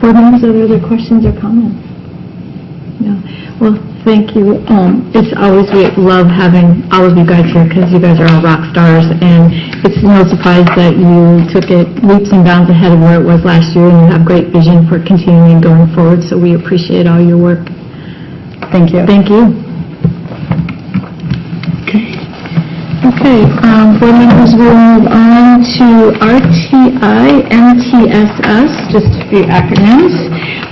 Board members, are there other questions or comments? No. Well, thank you. It's always, we love having all of you guys here because you guys are all rock stars, and it's no surprise that you took it leaps and bounds ahead of where it was last year, and you have great vision for continuing going forward, so we appreciate all your work. Thank you. Thank you. Okay, board members, we'll move on to RTI, MTSS, just a few acronyms.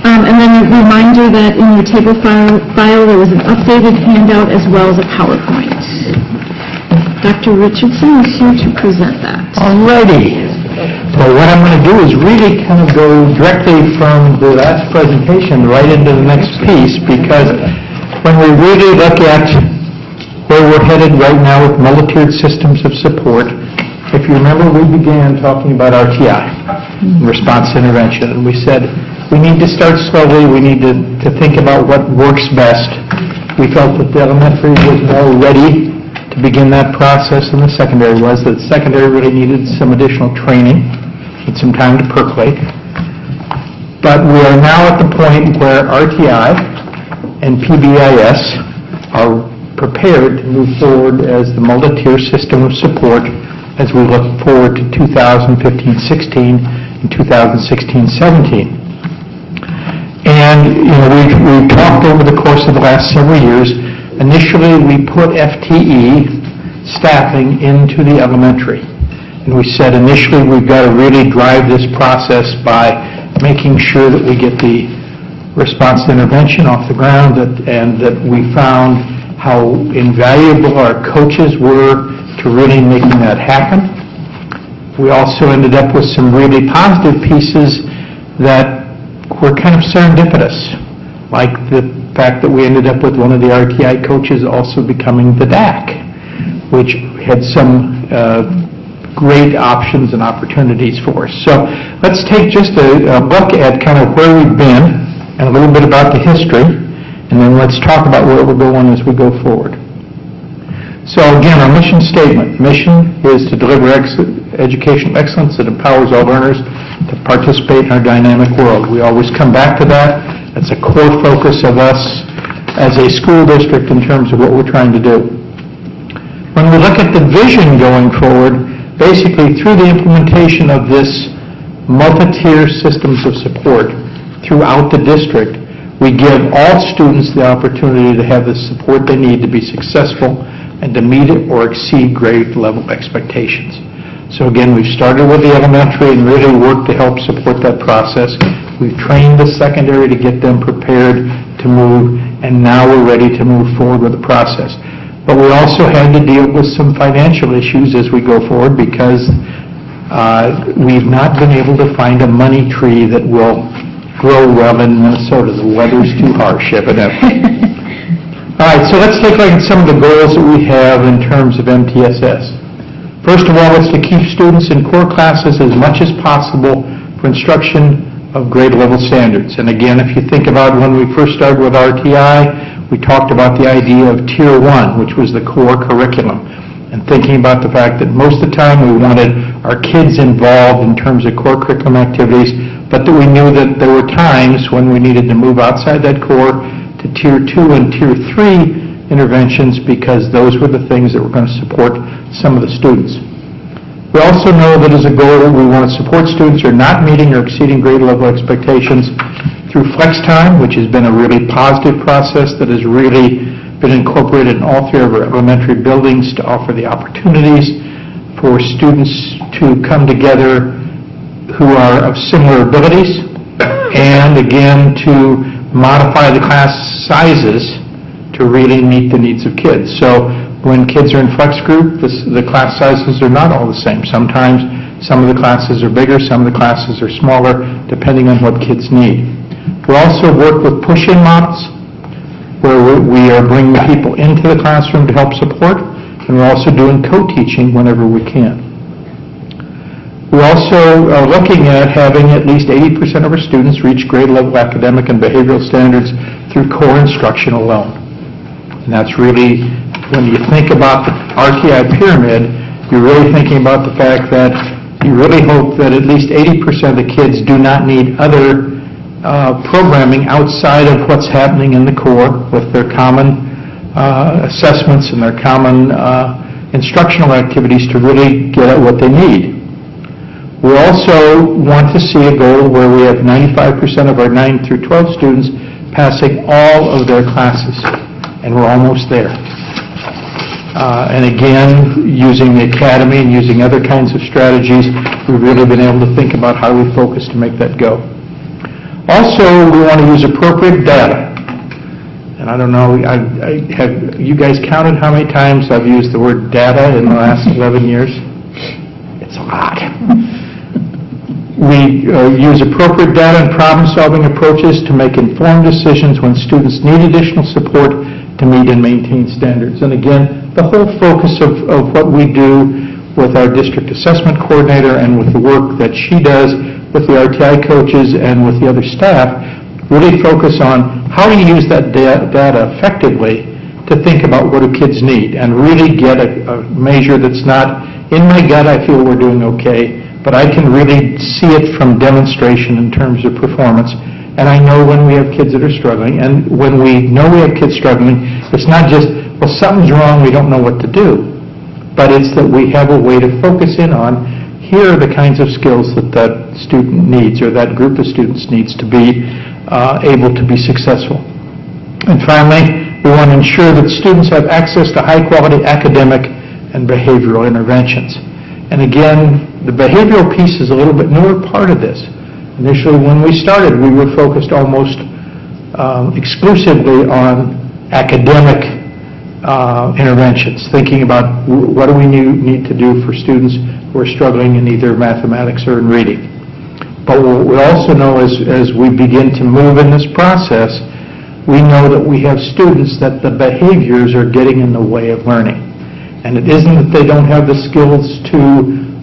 And then a reminder that in your table file there was an updated handout as well as a PowerPoint. Dr. Richardson is here to present that. Alrighty. Well, what I'm going to do is really kind of go directly from the last presentation right into the next piece, because when we really look at where we're headed right now with multi-tiered systems of support, if you remember, we began talking about RTI, response to intervention, and we said we need to start slowly, we need to think about what works best. We felt that the elementary was more ready to begin that process than the secondary was, that secondary really needed some additional training and some time to percolate. But we are now at the point where RTI and PBIS are prepared to move forward as the multi-tier system of support as we look forward to 2015-16 and 2016-17. And we've talked over the course of the last several years. Initially, we put FTE staffing into the elementary, and we said initially we've got to really drive this process by making sure that we get the response to intervention off the ground, and that we found how invaluable our coaches were to really making that happen. We also ended up with some really positive pieces that were kind of serendipitous, like the fact that we ended up with one of the RTI coaches also becoming the DAC, which had some great options and opportunities for us. So let's take just a look at kind of where we've been and a little bit about the history, and then let's talk about where we're going as we go forward. So again, our mission statement. Mission is to deliver educational excellence that empowers all learners to participate in our dynamic world. We always come back to that. That's a core focus of us as a school district in terms of what we're trying to do. When we look at the vision going forward, basically through the implementation of this multi-tier systems of support throughout the district, we give all students the opportunity to have the support they need to be successful and to meet or exceed grade level expectations. So again, we've started with the elementary and really worked to help support that process. We've trained the secondary to get them prepared to move, and now we're ready to move forward with the process. But we also had to deal with some financial issues as we go forward, because we've not been able to find a money tree that will grow well in Minnesota. The weather's too harsh, evidently. All right, so let's take a look at some of the goals that we have in terms of MTSS. First of all, it's to keep students in core classes as much as possible for instruction of grade level standards. And again, if you think about when we first started with RTI, we talked about the idea of Tier 1, which was the core curriculum, and thinking about the fact that most of the time we wanted our kids involved in terms of core curriculum activities, but that we knew that there were times when we needed to move outside that core to Tier 2 and Tier 3 interventions, because those were the things that were going to support some of the students. We also know that as a goal, we want to support students who are not meeting or exceeding grade level expectations through flex time, which has been a really positive process that has really been incorporated in all three of our elementary buildings to offer the opportunities for students to come together who are of similar abilities, and again to modify the class sizes to really meet the needs of kids. So when kids are in flex group, the class sizes are not all the same. Sometimes some of the classes are bigger, some of the classes are smaller, depending on what kids need. We also work with push-in models, where we are bringing people into the classroom to help support, and we're also doing co-teaching whenever we can. We're also looking at having at least 80% of our students reach grade level academic and behavioral standards through core instruction alone. And that's really, when you think about the RTI pyramid, you're really thinking about the fact that you really hope that at least 80% of the kids do not need other programming outside of what's happening in the core with their common assessments and their common instructional activities to really get at what they need. We also want to see a goal where we have 95% of our 9 through 12 students passing all of their classes, and we're almost there. And again, using the academy and using other kinds of strategies, we've really been able to think about how we focus to make that go. Also, we want to use appropriate data. And I don't know, have you guys counted how many times I've used the word data in the last 11 years? It's a lot. We use appropriate data and problem-solving approaches to make informed decisions when students need additional support to meet and maintain standards. And again, the whole focus of what we do with our district assessment coordinator and with the work that she does with the RTI coaches and with the other staff, really focus on how do you use that data effectively to think about what do kids need, and really get a measure that's not, in my gut I feel we're doing okay, but I can really see it from demonstration in terms of performance. And I know when we have kids that are struggling, and when we know we have kids struggling, it's not just, well, something's wrong, we don't know what to do, but it's that we have a way to focus in on, here are the kinds of skills that that student needs, or that group of students needs to be able to be successful. And finally, we want to ensure that students have access to high-quality academic and behavioral interventions. And again, the behavioral piece is a little bit newer part of this. Initially, when we started, we were focused almost exclusively on academic interventions, thinking about what do we need to do for students who are struggling in either mathematics or in reading. But what we also know as we begin to move in this process, we know that we have students that the behaviors are getting in the way of learning. And it isn't that they don't have the skills to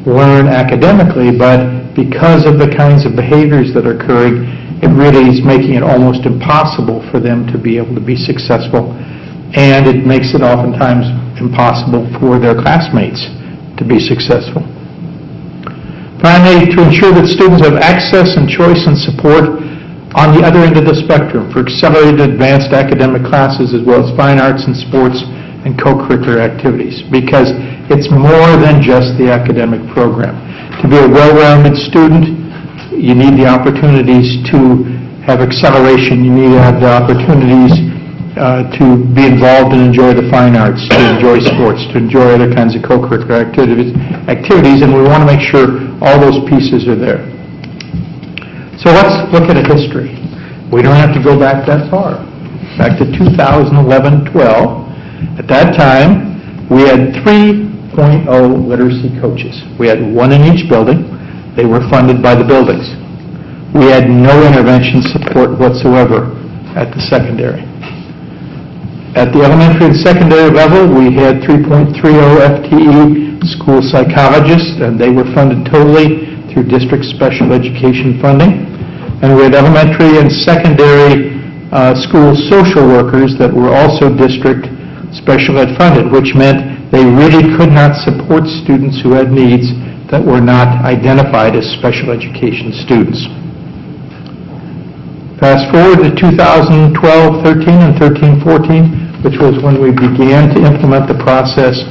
learn academically, but because of the kinds of behaviors that are occurring, it really is making it almost impossible for them to be able to be successful. And it makes it oftentimes impossible for their classmates to be successful. Finally, to ensure that students have access and choice and support on the other end of the spectrum for accelerated advanced academic classes as well as fine arts and sports and co-curricular activities, because it's more than just the academic program. To be a well-rounded student, you need the opportunities to have acceleration, you need to have the opportunities to be involved and enjoy the fine arts, to enjoy sports, to enjoy other kinds of co-curricular activities, and we want to make sure all those pieces are there. So let's look at a history. We don't have to go back that far. Back to 2011-12. At that time, we had 3.0 literacy coaches. We had one in each building. They were funded by the buildings. we had no intervention support whatsoever at the secondary. At the elementary and secondary level, we had 3.30 FTE school psychologists, and they were funded totally through district special education funding. And we had elementary and secondary school social workers that were also district special ed funded, which meant they really could not support students who had needs that were not identified as special education students. Fast forward to 2012-13 and 13-14, which was when we began to implement the process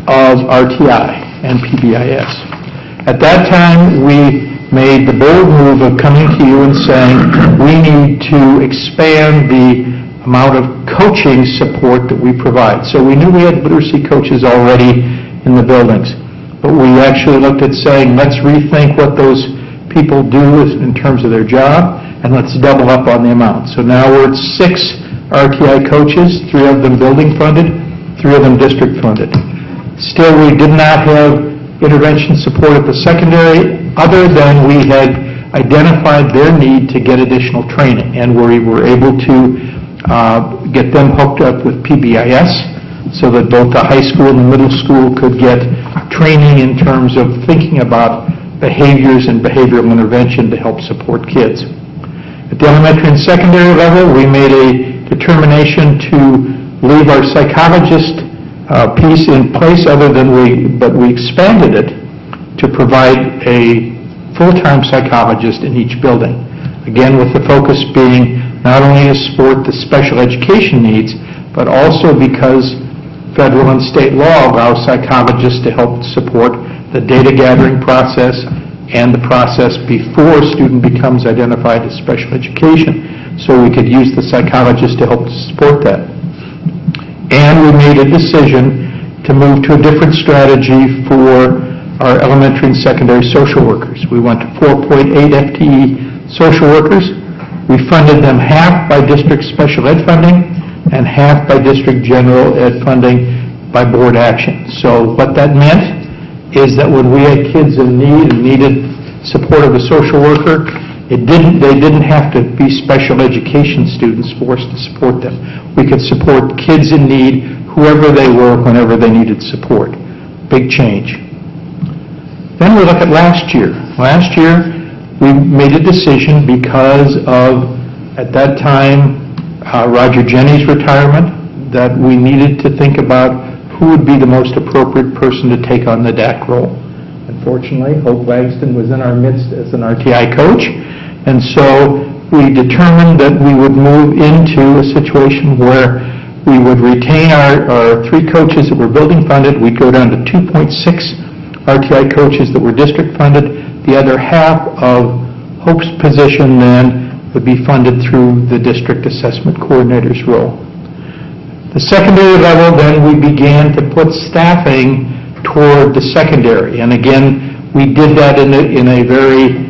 of RTI and PBIS. At that time, we made the bold move of coming to you and saying we need to expand the amount of coaching support that we provide. So we knew we had literacy coaches already in the buildings, but we actually looked at saying, let's rethink what those people do in terms of their job, and let's double up on the amount. So now we're at 6 RTI coaches, 3 of them building funded, 3 of them district funded. Still, we did not have intervention support at the secondary, other than we had identified their need to get additional training, and we were able to get them hooked up with PBIS so that both the high school and the middle school could get training in terms of thinking about behaviors and behavioral intervention to help support kids. At the elementary and secondary level, we made a determination to leave our psychologist piece in place, but we expanded it to provide a full-time psychologist in each building. Again, with the focus being not only to support the special education needs, but also because federal and state law allows psychologists to help support the data gathering process and the process before a student becomes identified as special education. So we could use the psychologist to help support that. And we made a decision to move to a different strategy for our elementary and secondary social workers. We went to 4.8 FTE social workers. We funded them half by district special ed funding and half by district general ed funding by board action. So what that meant is that when we had kids in need and needed support of a social worker, they didn't have to be special education students for us to support them. We could support kids in need, whoever they were, whenever they needed support. Big change. Then we look at last year. Last year, we made a decision because of, at that time, Roger Jenny's retirement, that we needed to think about who would be the most appropriate person to take on the DAC role. Unfortunately, Hope Langston was in our midst as an RTI coach, and so we determined that we would move into a situation where we would retain our 3 coaches that were building funded. We'd go down to 2.6 RTI coaches that were district funded. The other half of Hope's position then would be funded through the district assessment coordinator's role. The secondary level, then we began to put staffing toward the secondary. And again, we did that in a very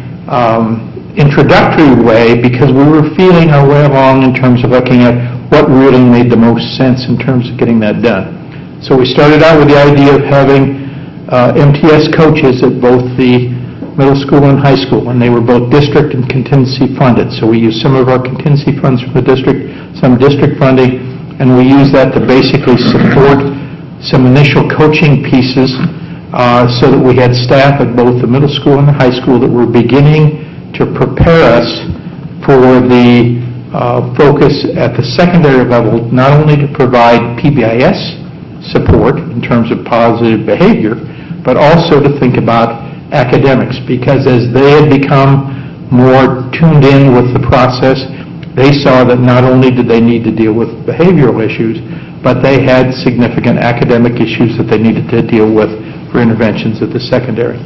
introductory way because we were feeling our way along in terms of looking at what really made the most sense in terms of getting that done. So we started out with the idea of having MTS coaches at both the middle school and high school, and they were both district and contingency funded. So we used some of our contingency funds from the district, some district funding, and we used that to basically support some initial coaching pieces so that we had staff at both the middle school and the high school that were beginning to prepare us for the focus at the secondary level, not only to provide PBIS support in terms of positive behavior, but also to think about academics, because as they had become more tuned in with the process, they saw that not only did they need to deal with behavioral issues, but they had significant academic issues that they needed to deal with for interventions at the secondary.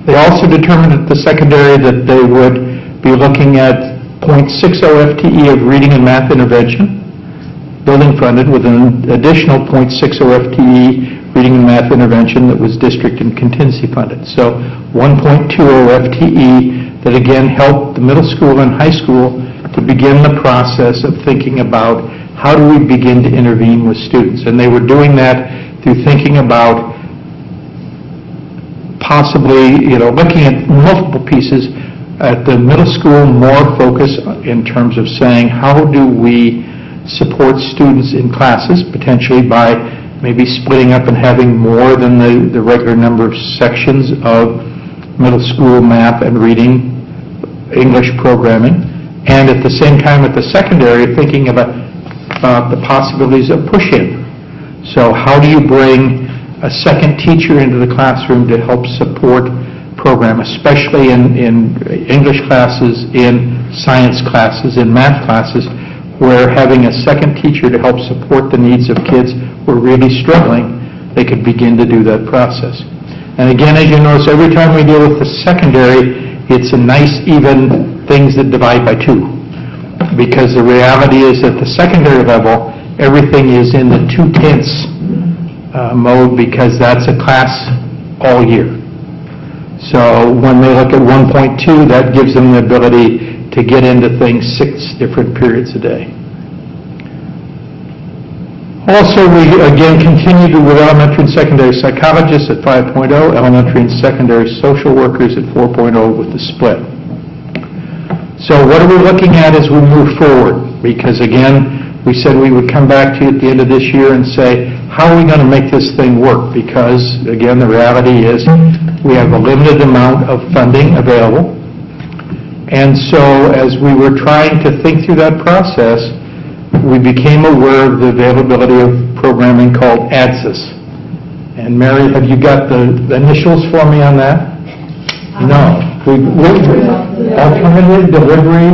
They also determined at the secondary that they would be looking at 0.60 FTE of reading and math intervention, building funded, with an additional 0.60 FTE reading and math intervention that was district and contingency funded. So 1.20 FTE that again helped the middle school and high school to begin the process of thinking about how do we begin to intervene with students. And they were doing that through thinking about possibly, looking at multiple pieces, At the middle school, more focus in terms of saying, how do we support students in classes, potentially by maybe splitting up and having more than the regular number of sections of middle school math and reading, English programming, and at the same time at the secondary, thinking about the possibilities of push-in. So how do you bring a second teacher into the classroom to help support program, especially in English classes, in science classes, in math classes, where having a second teacher to help support the needs of kids who are really struggling, they could begin to do that process. And again, as you notice, every time we deal with the secondary, it's a nice, even things that divide by 2. Because the reality is at the secondary level, everything is in the 2/10 mode, because that's a class all year. So when they look at 1.2, that gives them the ability to get into things 6 different periods a day. Also, we again continued with elementary and secondary psychologists at 5.0, elementary and secondary social workers at 4.0 with the split. So what are we looking at as we move forward? Because again, we said we would come back to you at the end of this year and say, how are we going to make this thing work? Because again, the reality is we have a limited amount of funding available. And so as we were trying to think through that process, we became aware of the availability of programming called ADSIS. And Mary, have you got the initials for me on that? No. Alternative delivery,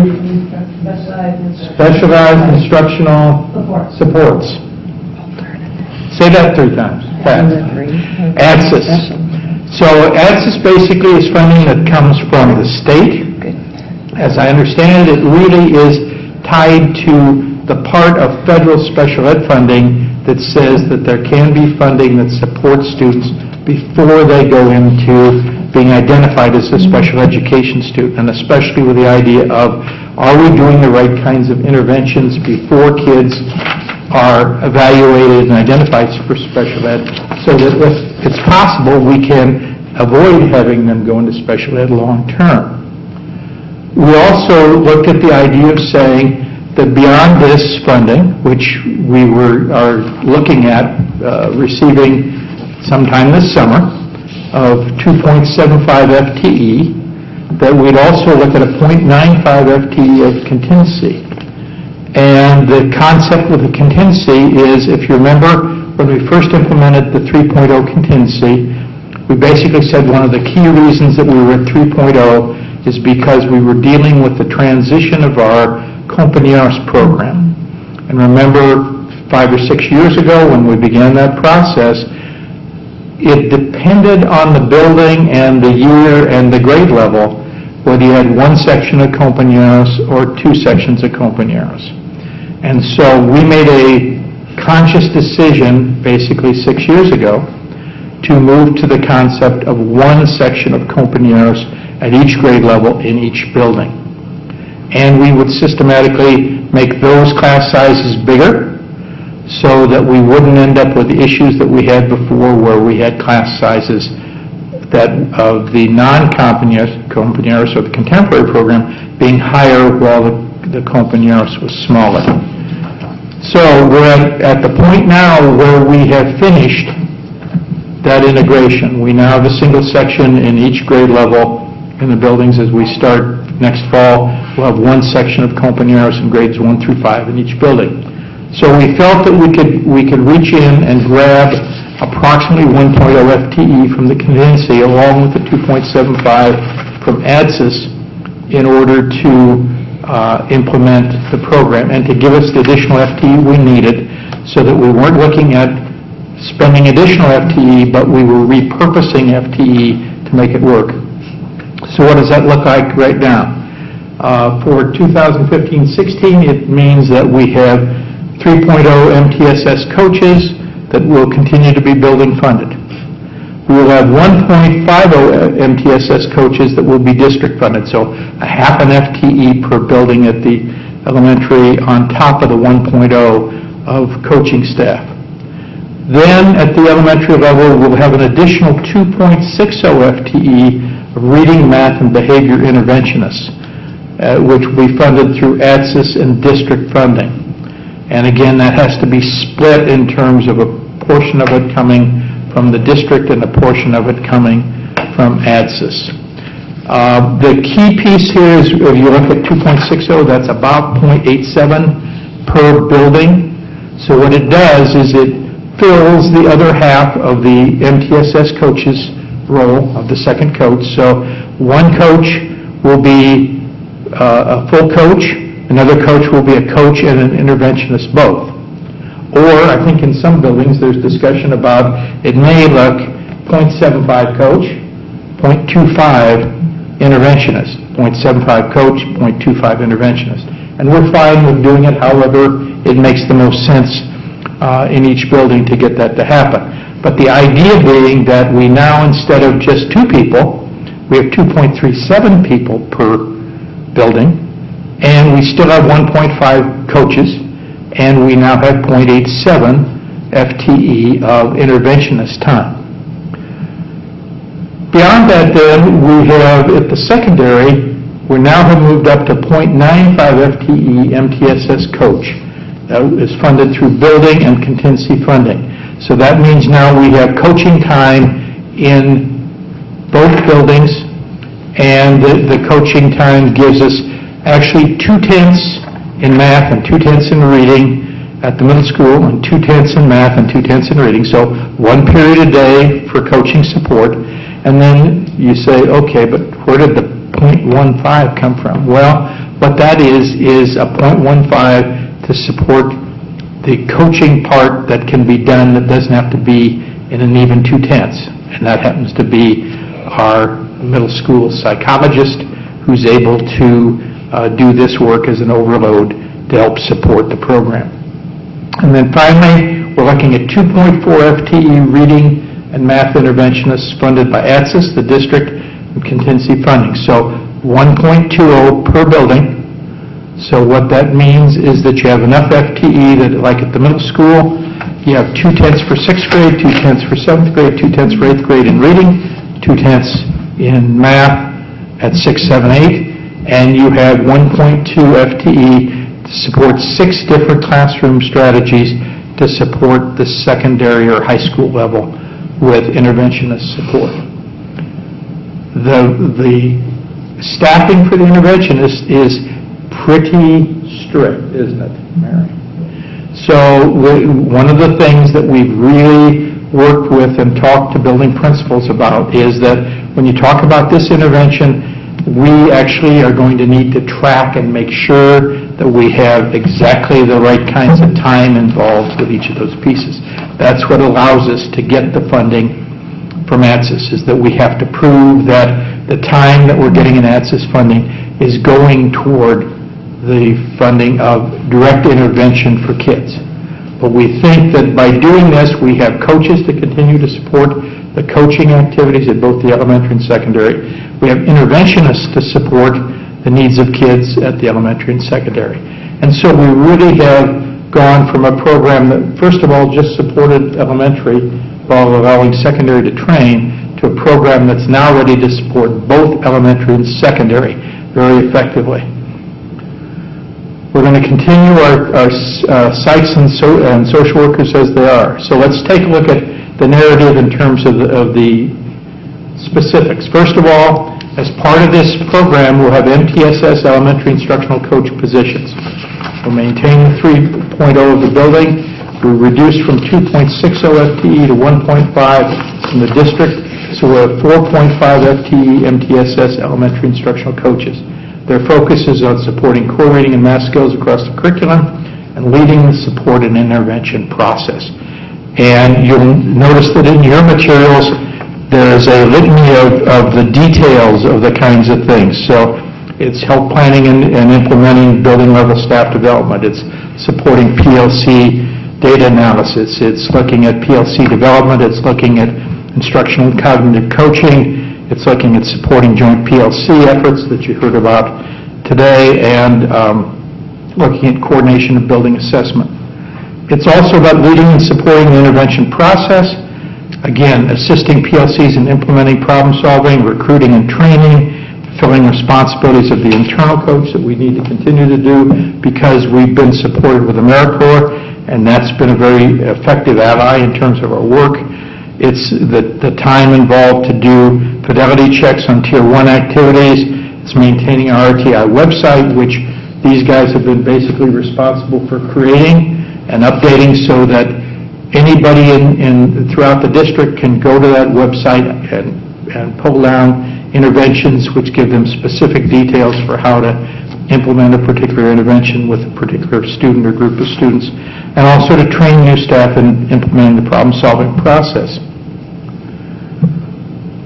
specialized instructional supports. Say that 3 times. ADSIS. So ADSIS basically is funding that comes from the state. As I understand it, it really is tied to the part of federal special ed funding that says that there can be funding that supports students before they go into being identified as a special education student, and especially with the idea of, are we doing the right kinds of interventions before kids are evaluated and identified for special ed, so that if it's possible, we can avoid having them go into special ed long term. We also looked at the idea of saying that beyond this funding, which we are looking at receiving sometime this summer, of 2.75 FTE, that we'd also look at a 0.95 FTE of contingency. And the concept with the contingency is, if you remember, when we first implemented the 3.0 contingency, we basically said one of the key reasons that we were at 3.0 is because we were dealing with the transition of our compañeros program. And remember, 5 or 6 years ago when we began that process, it depended on the building and the year and the grade level whether you had 1 section of compañeros or 2 sections of compañeros. And so we made a conscious decision basically 6 years ago to move to the concept of 1 section of compañeros at each grade level in each building. And we would systematically make those class sizes bigger so that we wouldn't end up with the issues that we had before, where we had class sizes that of the non-compañeros or the contemporary program being higher while the compañeros was smaller. So we're at the point now where we have finished that integration. We now have a single section in each grade level in the buildings. As we start next fall, we'll have 1 section of compañeros in grades 1 through 5 in each building. So we felt that we could reach in and grab approximately 1.0 FTE from the contingency along with the 2.75 from ADSIS in order to implement the program and to give us the additional FTE we needed, so that we weren't looking at spending additional FTE, but we were repurposing FTE to make it work. So what does that look like right now? For 2015-16, it means that we have 3.0 MTSS coaches that will continue to be building funded. We will have 1.50 MTSS coaches that will be district funded, so a half an FTE per building at the elementary on top of the 1.0 of coaching staff. Then at the elementary level, we'll have an additional 2.60 FTE of reading, math, and behavior interventionists, which will be funded through ADSIS and district funding. And again, that has to be split in terms of a portion of it coming from the district and a portion of it coming from ADSIS. The key piece here is, if you look at 2.60, that's about 0.87 per building. So what it does is it fills the other half of the MTSS coach's role of the second coach. So one coach will be a full coach, another coach will be a coach and an interventionist both. Or I think in some buildings there's discussion about it may look 0.75 coach, 0.25 interventionist, 0.75 coach, 0.25 interventionist. And we're fine with doing it however it makes the most sense in each building to get that to happen. But the idea being that we now, instead of just 2 people, we have 2.37 people per building, and we still have 1.5 coaches, and we now have 0.87 FTE of interventionist time. Beyond that, then, we have at the secondary, we now have moved up to 0.95 FTE MTSS coach. That is funded through building and contingency funding. So that means now we have coaching time in both buildings, and the coaching time gives us actually 2/10 in math and 2/10 in reading at the middle school, and 2/10 in math and 2/10 in reading. So 1 period a day for coaching support. And then you say, okay, but where did the 0.15 come from? Well, what that is a 0.15 to support the coaching part that can be done that doesn't have to be in an even 2/10. And that happens to be our middle school psychologist who's able to do this work as an overload to help support the program. And then finally, we're looking at 2.4 FTE reading and math interventionists funded by ADSIS, the district, and contingency funding. So 1.20 per building. So what that means is that you have enough FTE that, like at the middle school, you have 2/10 for 6th grade, 2/10 for 7th grade, 2/10 for 8th grade in reading, 2/10 in math at 6, 7, 8, and you have 1.2 FTE to support 6 different classroom strategies to support the secondary or high school level with interventionist support. The staffing for the interventionist is pretty strict, isn't it, Mary? So one of the things that we've really worked with and talked to building principals about is that when you talk about this intervention, we actually are going to need to track and make sure that we have exactly the right kinds of time involved with each of those pieces. That's what allows us to get the funding from ADSIS, is that we have to prove that the time that we're getting in ADSIS funding is going toward the funding of direct intervention for kids. But we think that by doing this, we have coaches to continue to support the coaching activities at both the elementary and secondary. We have interventionists to support the needs of kids at the elementary and secondary. And so we really have gone from a program that, first of all, just supported elementary while allowing secondary to train, to a program that's now ready to support both elementary and secondary very effectively. We're going to continue our sites and social workers as they are. So let's take a look at the narrative in terms of the specifics. First of all, as part of this program, we'll have MTSS elementary instructional coach positions. We'll maintain the 3.0 of the building. We'll reduce from 2.60 FTE to 1.5 in the district. So we'll have 4.5 FTE MTSS elementary instructional coaches. Their focus is on supporting core reading and math skills across the curriculum and leading the support and intervention process. And you'll notice that in your materials, there's a litany of the details of the kinds of things. So it's help planning and implementing building level staff development. It's supporting PLC data analysis. It's looking at PLC development. It's looking at instructional and cognitive coaching. It's looking at supporting joint PLC efforts that you heard about today, and looking at coordination of building assessment. It's also about leading and supporting the intervention process, Again, assisting PLCs in implementing problem-solving, recruiting and training, fulfilling responsibilities of the internal coach that we need to continue to do because we've been supported with AmeriCorps, and that's been a very effective ally in terms of our work. It's the time involved to do fidelity checks on Tier 1 activities. It's maintaining our RTI website, which these guys have been basically responsible for creating and updating so that anybody throughout the district can go to that website and pull down interventions which give them specific details for how to implement a particular intervention with a particular student or group of students, and also to train new staff in implementing the problem-solving process.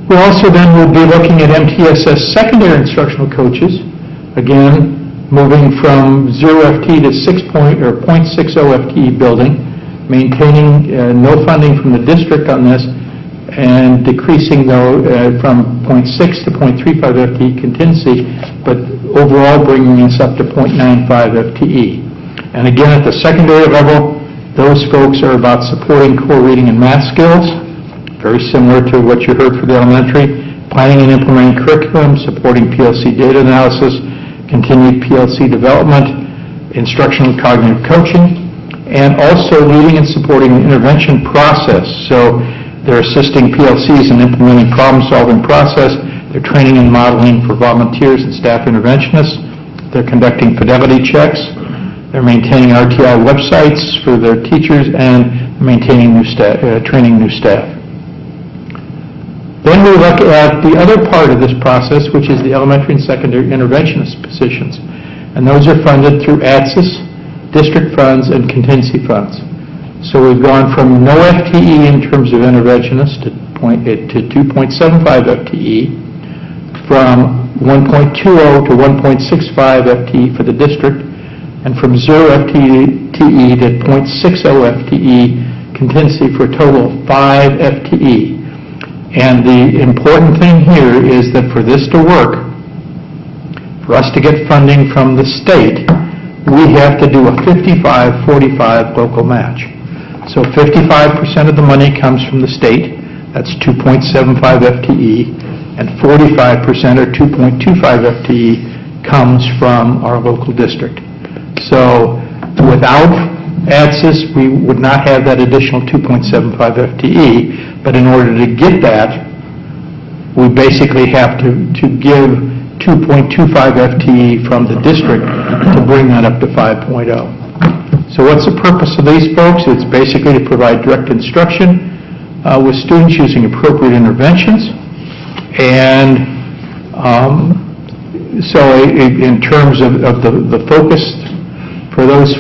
We also then will be looking at MTSS secondary instructional coaches, again, moving from 0 FTE to 0.60 FTE building, maintaining no funding from the district on this, and decreasing from 0.6 to 0.35 FTE contingency, but overall bringing us up to 0.95 FTE. And again, at the secondary level, those folks are about supporting core reading and math skills, very similar to what you heard for the elementary, planning and implementing curriculum, supporting PLC data analysis, continued PLC development, instructional and cognitive coaching, and also leading and supporting the intervention process. So they're assisting PLCs in implementing problem-solving process. They're training and modeling for volunteers and staff interventionists. They're conducting fidelity checks. They're maintaining RTI websites for their teachers and maintaining training new staff. Then we look at the other part of this process, which is the elementary and secondary interventionist positions. And those are funded through ATSIS, district funds, and contingency funds. So we've gone from no FTE in terms of interventionists to 2.75 FTE, from 1.20 to 1.65 FTE for the district, and from 0 FTE to 0.60 FTE contingency for a total of 5 FTE. And the important thing here is that for this to work, for us to get funding from the state, we have to do a 55-45 local match. So 55% of the money comes from the state, that's 2.75 FTE, and 45% or 2.25 FTE comes from our local district. So without ATSIS, we would not have that additional 2.75 FTE, but in order to get that, we basically have to give 2.25 FTE from the district to bring that up to 5.0. So what's the purpose of these folks? It's basically to provide direct instruction with students using appropriate interventions. And so in terms of the focus for those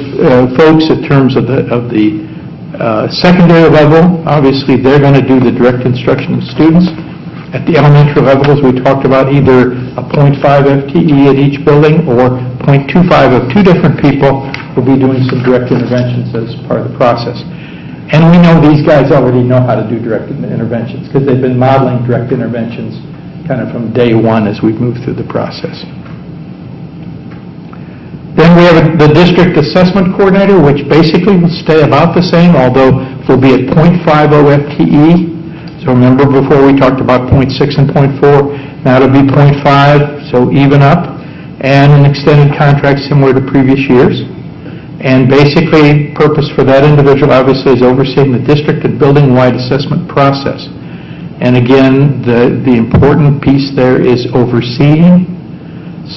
folks, in terms of the secondary level, obviously they're going to do the direct instruction of students. At the elementary levels, we talked about either a 0.5 FTE at each building or 0.25 of two different people will be doing some direct interventions as part of the process. And we know these guys already know how to do direct interventions because they've been modeling direct interventions kind of from day one as we've moved through the process. Then we have the district assessment coordinator, which basically will stay about the same, although will be at 0.50 FTE. So remember before we talked about 0.6 and 0.4, now it'll be 0.5, so even up, and an extended contract similar to previous years. And basically, purpose for that individual obviously is overseeing the district and building-wide assessment process. And again, the important piece there is overseeing.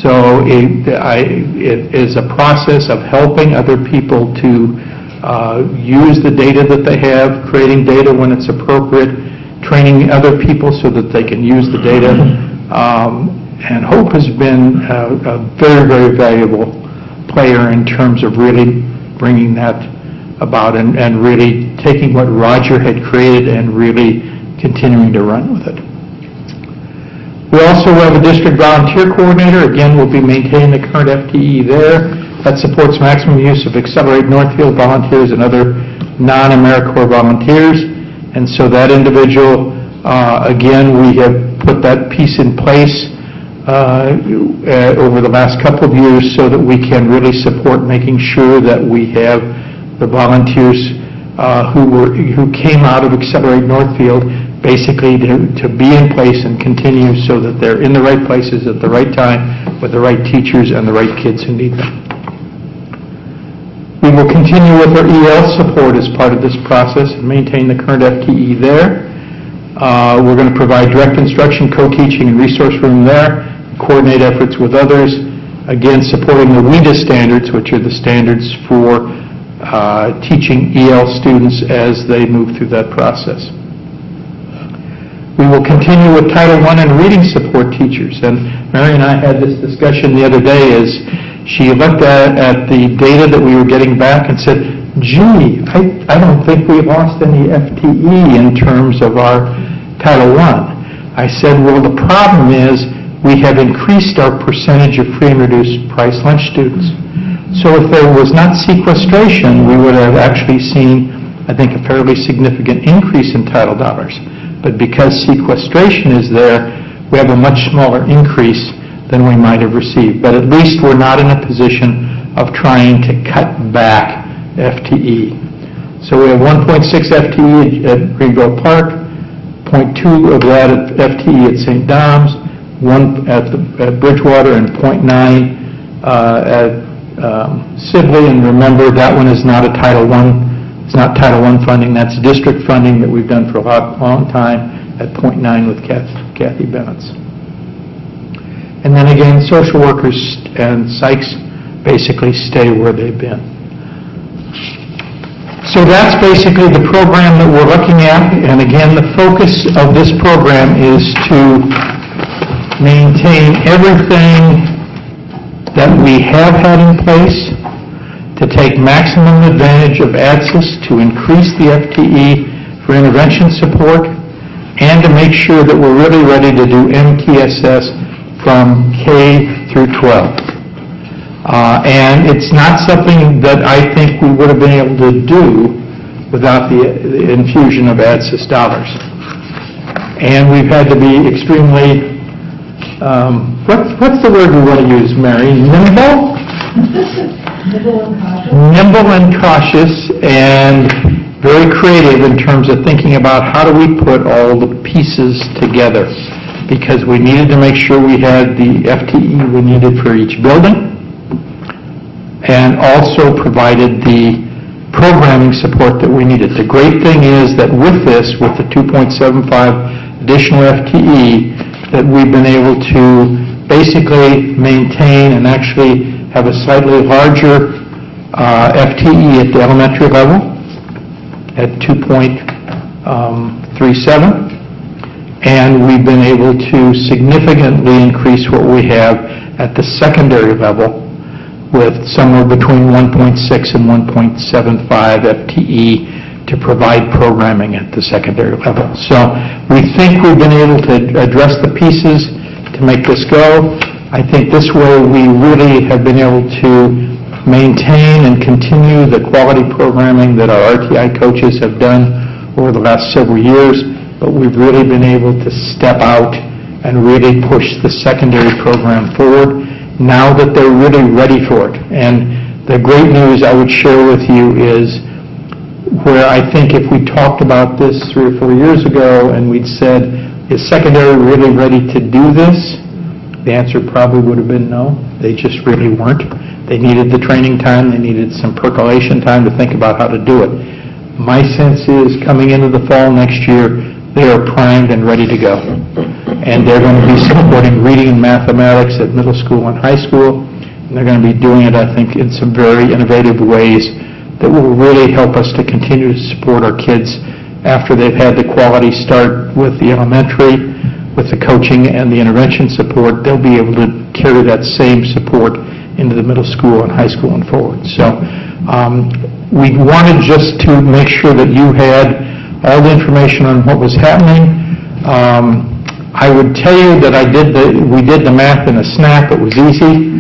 So it is a process of helping other people to use the data that they have, creating data when it's appropriate, training other people so that they can use the data. And Hope has been a very, very valuable player in terms of really bringing that about and really taking what Roger had created and really continuing to run with it. We also have a district volunteer coordinator. Again, we'll be maintaining the current FTE there. That supports maximum use of Accelerate Northfield volunteers and other non-AmeriCorps volunteers. And so that individual, again, we have put that piece in place over the last couple of years so that we can really support making sure that we have the volunteers who came out of Accelerate Northfield, basically to be in place and continue so that they're in the right places at the right time with the right teachers and the right kids who need them. We will continue with our EL support as part of this process and maintain the current FTE there. We're going to provide direct instruction, co-teaching, and resource room there, coordinate efforts with others, again supporting the WIDA standards, which are the standards for teaching EL students as they move through that process. We will continue with Title I and reading support teachers. And Mary and I had this discussion the other day as she looked at the data that we were getting back and said, gee, I don't think we lost any FTE in terms of our Title I. I said, well, the problem is we have increased our percentage of free and reduced price lunch students. So if there was not sequestration, we would have actually seen, I think, a fairly significant increase in title dollars. But because sequestration is there, we have a much smaller increase than we might have received. But at least we're not in a position of trying to cut back FTE. So we have 1.6 FTE at Greenville Park, 0.2 of that FTE at St. Dom's, 1 at Bridgewater, and 0.9 at Sibley. And remember, that one is not a Title I. It's not Title I funding. That's district funding that we've done for a long time at 0.9 with Kathy Bennett's. And then again, social workers and psychs basically stay where they've been. So that's basically the program that we're looking at. And again, the focus of this program is to maintain everything that we have had in place, to take maximum advantage of ADSIS to increase the FTE for intervention support, and to make sure that we're really ready to do MTSS from K through 12. And it's not something that I think we would have been able to do without the infusion of ADSIS dollars. And we've had to be extremely, what's the word we want to use, Mary? Nimble? Nimble and cautious, and very creative in terms of thinking about how do we put all the pieces together, because we needed to make sure we had the FTE we needed for each building, and also provided the programming support that we needed. The great thing is that with this, with the 2.75 additional FTE, that we've been able to basically maintain and actually have a slightly larger FTE at the elementary level at 2.37, and we've been able to significantly increase what we have at the secondary level with somewhere between 1.6 and 1.75 FTE to provide programming at the secondary level. So we think we've been able to address the pieces to make this go. I think this way we really have been able to maintain and continue the quality programming that our RTI coaches have done over the last several years, but we've really been able to step out and really push the secondary program forward now that they're really ready for it. And the great news I would share with you is where I think if we talked about this 3 or 4 years ago and we'd said, is secondary really ready to do this? The answer probably would have been no. They just really weren't. They needed the training time. They needed some percolation time to think about how to do it. My sense is coming into the fall next year, they are primed and ready to go. And they're going to be supporting reading and mathematics at middle school and high school. And they're going to be doing it, I think, in some very innovative ways that will really help us to continue to support our kids after they've had the quality start with the elementary, with the coaching and the intervention support. They'll be able to carry that same support into the middle school and high school and forward. So we wanted just to make sure that you had all the information on what was happening. I would tell you that we did the math in a snap. It was easy.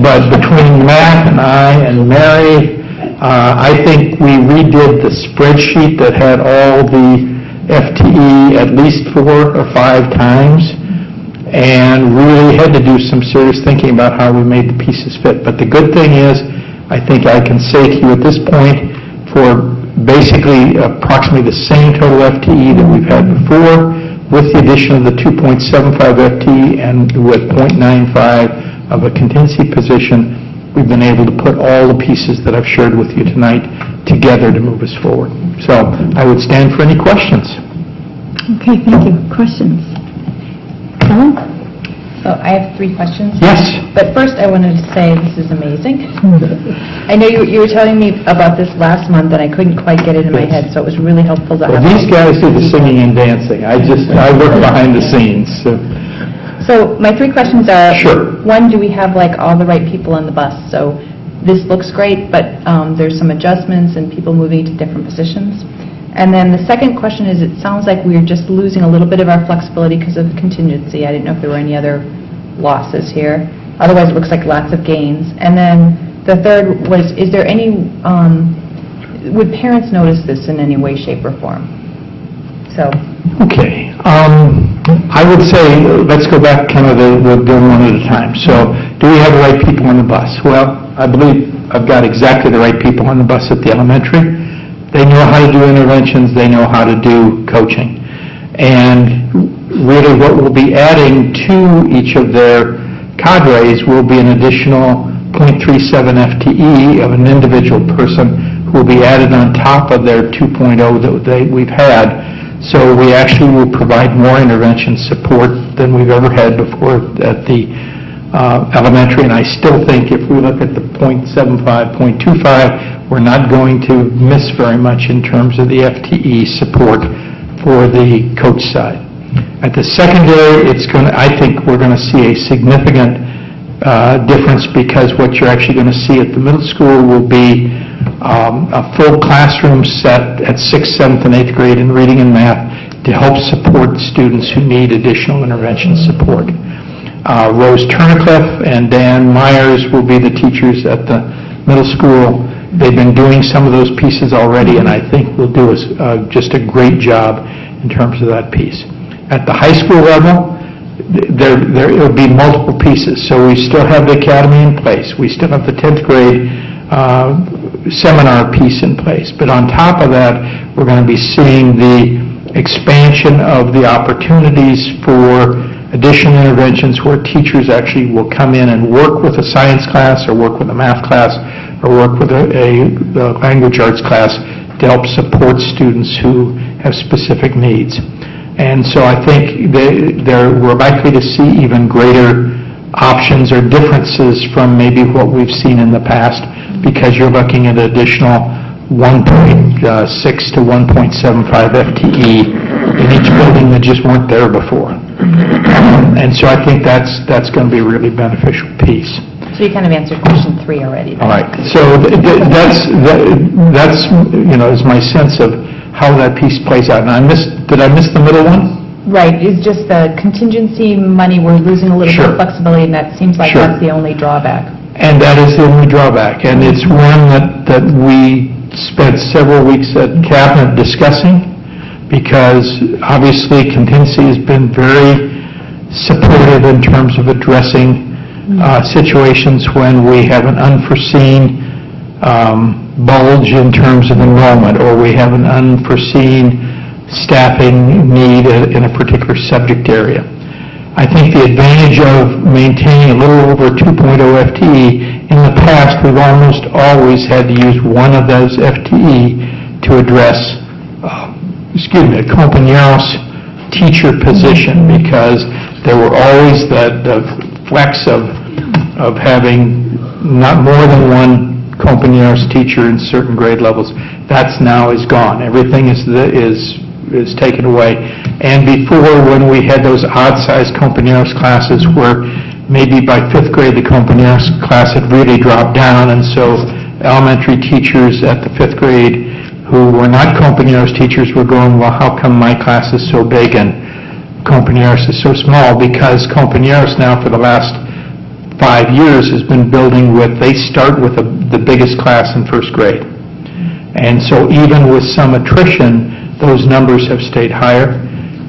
But between Matt and I and Mary, I think we redid the spreadsheet that had all the FTE at least 4 or 5 times, and really had to do some serious thinking about how we made the pieces fit. But the good thing is, I think I can say to you at this point, for basically approximately the same total FTE that we've had before, with the addition of the 2.75 FTE and with 0.95 of a contingency position. We've been able to put all the pieces that I've shared with you tonight together to move us forward. So I would stand for any questions. Okay, thank you. Questions? Ellen? So I have 3 questions. Yes. But first, I wanted to say this is amazing. I know you were telling me about this last month, and I couldn't quite get it in my head, so it was really helpful to Well, have... these guys do the singing and dancing. I work behind the scenes. So my 3 questions are... Sure. 1, do we have all the right people on the bus? So this looks great, but there's some adjustments and people moving to different positions. And then the second question is, it sounds like we're just losing a little bit of our flexibility because of contingency. I didn't know if there were any other losses here. Otherwise, it looks like lots of gains. And then the third was, is there any, would parents notice this in any way, shape, or form? So. Okay. I would say, let's go back we'll go one at a time. So, do we have the right people on the bus? Well, I believe I've got exactly the right people on the bus at the elementary. They know how to do interventions. They know how to do coaching. And really what we'll be adding to each of their cadres will be an additional 0.37 FTE of an individual person who will be added on top of their 2.0 that we've had. So we actually will provide more intervention support than we've ever had before at the elementary, and I still think if we look at the 0.75, 0.25, we're not going to miss very much in terms of the FTE support for the coach side. At the secondary, I think we're going to see a significant difference, because what you're actually going to see at the middle school will be a full classroom set at 6th, 7th, and 8th grade in reading and math to help support students who need additional intervention support. Rose Turnicliffe and Dan Myers will be the teachers at the middle school. They've been doing some of those pieces already, and I think will do just a great job in terms of that piece. At the high school level, there will be multiple pieces. So we still have the academy in place. We still have the 10th grade seminar piece in place. But on top of that, we're going to be seeing the expansion of the opportunities for additional interventions where teachers actually will come in and work with a science class or work with a math class or work with a language arts class to help support students who have specific needs. And so I think we're likely to see even greater options or differences from maybe what we've seen in the past, because you're looking at additional 1.6 to 1.75 FTE in each building that just weren't there before. And so I think that's going to be a really beneficial piece. So you kind of answered question 3 already. All right. So that's is my sense of how that piece plays out. And did I miss the middle one? Right. It's just the contingency money, we're losing a little bit of flexibility, and that seems like that's the only drawback. And that is the only drawback. And it's one that we spent several weeks at Cabinet discussing, because obviously contingency has been very supportive in terms of addressing situations when we have an unforeseen bulge in terms of enrollment, or we have an unforeseen staffing need in a particular subject area. I think the advantage of maintaining a little over 2.0 FTE, in the past we've almost always had to use one of those FTE to address a compañeros teacher position, because there were always the flex of having not more than one compañeros teacher in certain grade levels. That's now is gone. Everything is taken away. And before, when we had those odd-sized compañeros classes where maybe by 5th grade the compañeros class had really dropped down, and so elementary teachers at the 5th grade who were not compañeros teachers were going, well, how come my class is so big and compañeros is so small? Because compañeros now for the last 5 years has been building they start with the biggest class in 1st grade. And so even with some attrition, those numbers have stayed higher,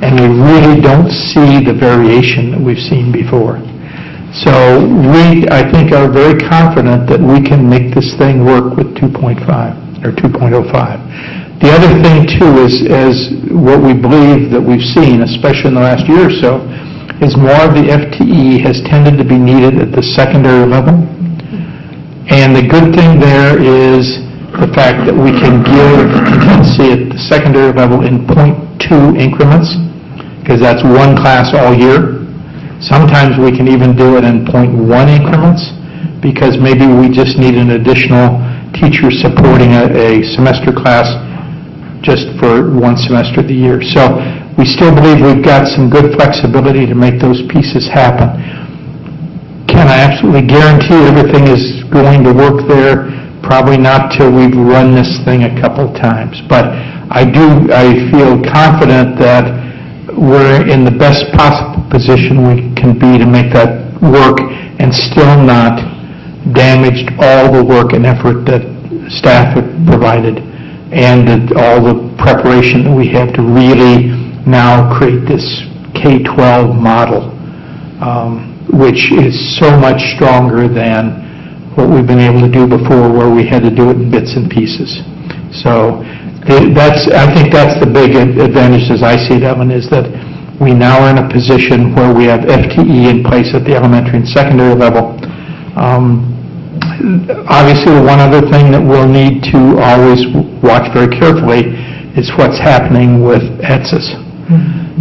and we really don't see the variation that we've seen before. So we, I think, are very confident that we can make this thing work with 2.5. or 2.05. The other thing, too, is what we believe that we've seen, especially in the last year or so, is more of the FTE has tended to be needed at the secondary level. And the good thing there is the fact that we can give contingency at the secondary level in 0.2 increments, because that's one class all year. Sometimes we can even do it in 0.1 increments, because maybe we just need an additional teacher supporting a semester class just for one semester of the year. So we still believe we've got some good flexibility to make those pieces happen. Can I absolutely guarantee everything is going to work there? Probably not till we've run this thing a couple of times. But I feel confident that we're in the best possible position we can be to make that work and still not damaged all the work and effort that staff have provided and all the preparation that we have to really now create this K-12 model, which is so much stronger than what we've been able to do before, where we had to do it in bits and pieces. So I think that's the big advantage, as I see it, Evan, is that we now are in a position where we have FTE in place at the elementary and secondary level. Obviously, the one other thing that we'll need to always watch very carefully is what's happening with ETSAs.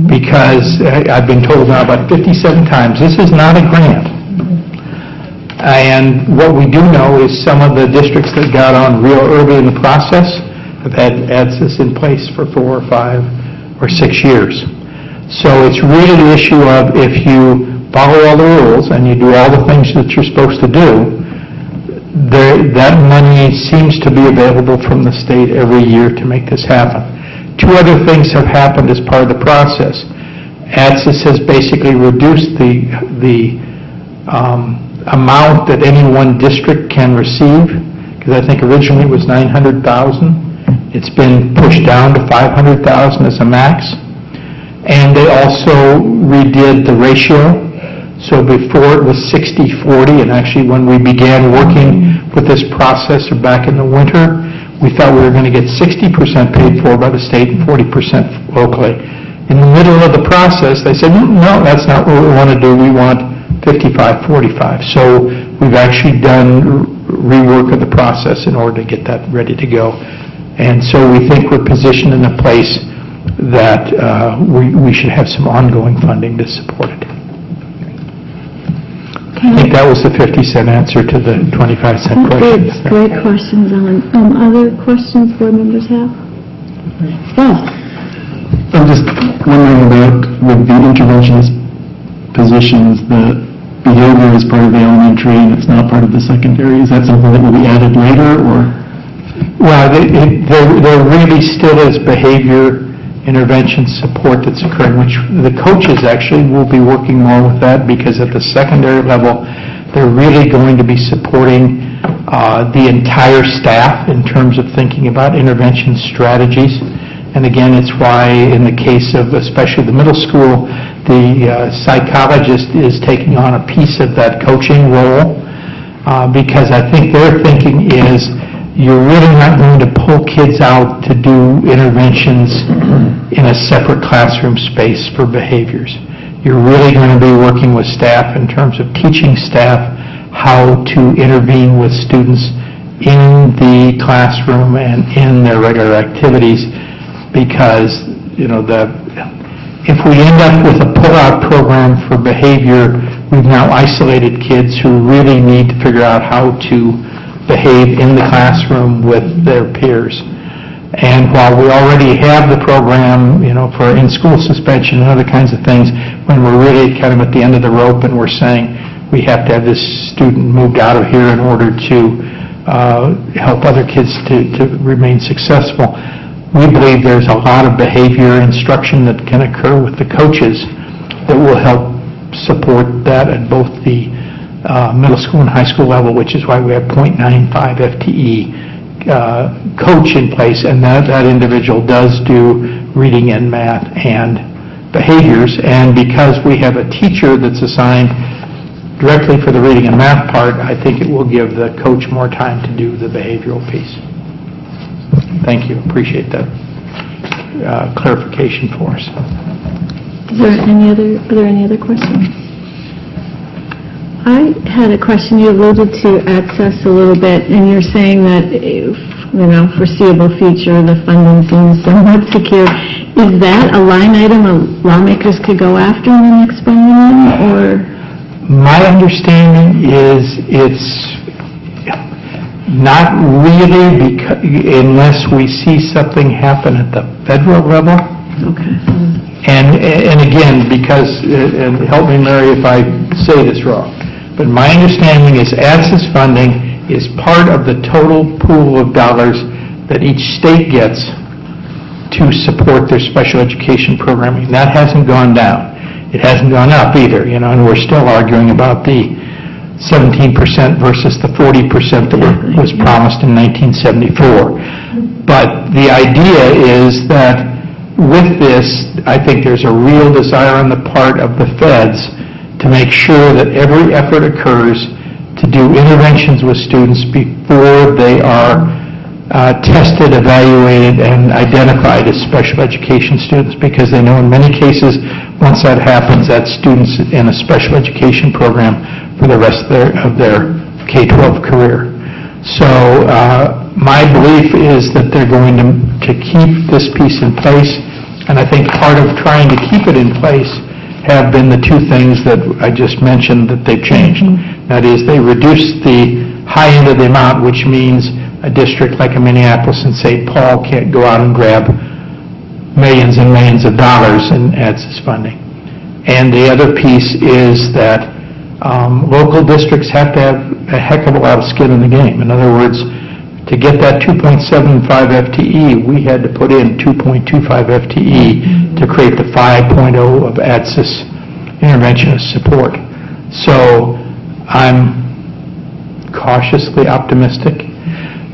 Because I've been told now about 57 times, this is not a grant. And what we do know is some of the districts that got on real early in the process have had ETSAs in place for 4 or 5 or 6 years. So it's really the issue of if you follow all the rules and you do all the things that you're supposed to do, that money seems to be available from the state every year to make this happen. 2 other things have happened as part of the process. ATSIS has basically reduced the amount that any one district can receive, because I think originally it was $900,000. It's been pushed down to $500,000 as a max. And they also redid the ratio. So before it was 60-40, and actually when we began working with this process back in the winter, we thought we were going to get 60% paid for by the state and 40% locally. In the middle of the process, they said, no, that's not what we want to do. We want 55-45. So we've actually done rework of the process in order to get that ready to go. And so we think we're positioned in a place that we should have some ongoing funding to support it. I think that was the 50-cent answer to the 25-cent question. Great questions, Ellen. Other questions board members have? Yes. I'm just wondering about, with the interventionist positions, the behavior is part of the elementary and it's not part of the secondary. Is that something that will be added later, or? Well, there really still is behavior intervention support that's occurring, which the coaches actually will be working more with that, because at the secondary level, they're really going to be supporting the entire staff in terms of thinking about intervention strategies. And again, it's why in the case of especially the middle school, the psychologist is taking on a piece of that coaching role, because I think their thinking is you're really not going to pull kids out to do interventions in a separate classroom space for behaviors. You're really going to be working with staff in terms of teaching staff how to intervene with students in the classroom and in their regular activities, because if we end up with a pull-out program for behavior, we've now isolated kids who really need to figure out how to behave in the classroom with their peers. And while we already have the program, for in-school suspension and other kinds of things, when we're really kind of at the end of the rope and we're saying we have to have this student moved out of here in order to help other kids to remain successful, we believe there's a lot of behavior instruction that can occur with the coaches that will help support that at both the middle school and high school level, which is why we have 0.95 FTE coach in place, and that individual does do reading and math and behaviors. And because we have a teacher that's assigned directly for the reading and math part, I think it will give the coach more time to do the behavioral piece. Thank you, appreciate that clarification for us. Are there any other questions? I had a question. You alluded to access a little bit, and you're saying that, foreseeable future, the funding seems somewhat secure. Is that a line item lawmakers could go after in the next funding, or? My understanding is it's not really, unless we see something happen at the federal level. Okay. And again, because, and help me, Mary, if I say this wrong, but my understanding is access funding is part of the total pool of dollars that each state gets to support their special education programming. That hasn't gone down. It hasn't gone up either, and we're still arguing about the 17% versus the 40% that was promised in 1974. But the idea is that with this, I think there's a real desire on the part of the feds to make sure that every effort occurs to do interventions with students before they are tested, evaluated, and identified as special education students, because they know in many cases, once that happens, that student's in a special education program for the rest of their K-12 career. So my belief is that they're going to keep this piece in place, and I think part of trying to keep it in place have been the two things that I just mentioned that they've changed. That is, they reduced the high end of the amount, which means a district like a Minneapolis and St. Paul can't go out and grab millions and millions of dollars in ADSIS funding. And the other piece is that local districts have to have a heck of a lot of skin in the game. In other words, to get that 2.75 FTE, we had to put in 2.25 FTE to create the 5.0 of ADSIS interventionist support. So I'm cautiously optimistic.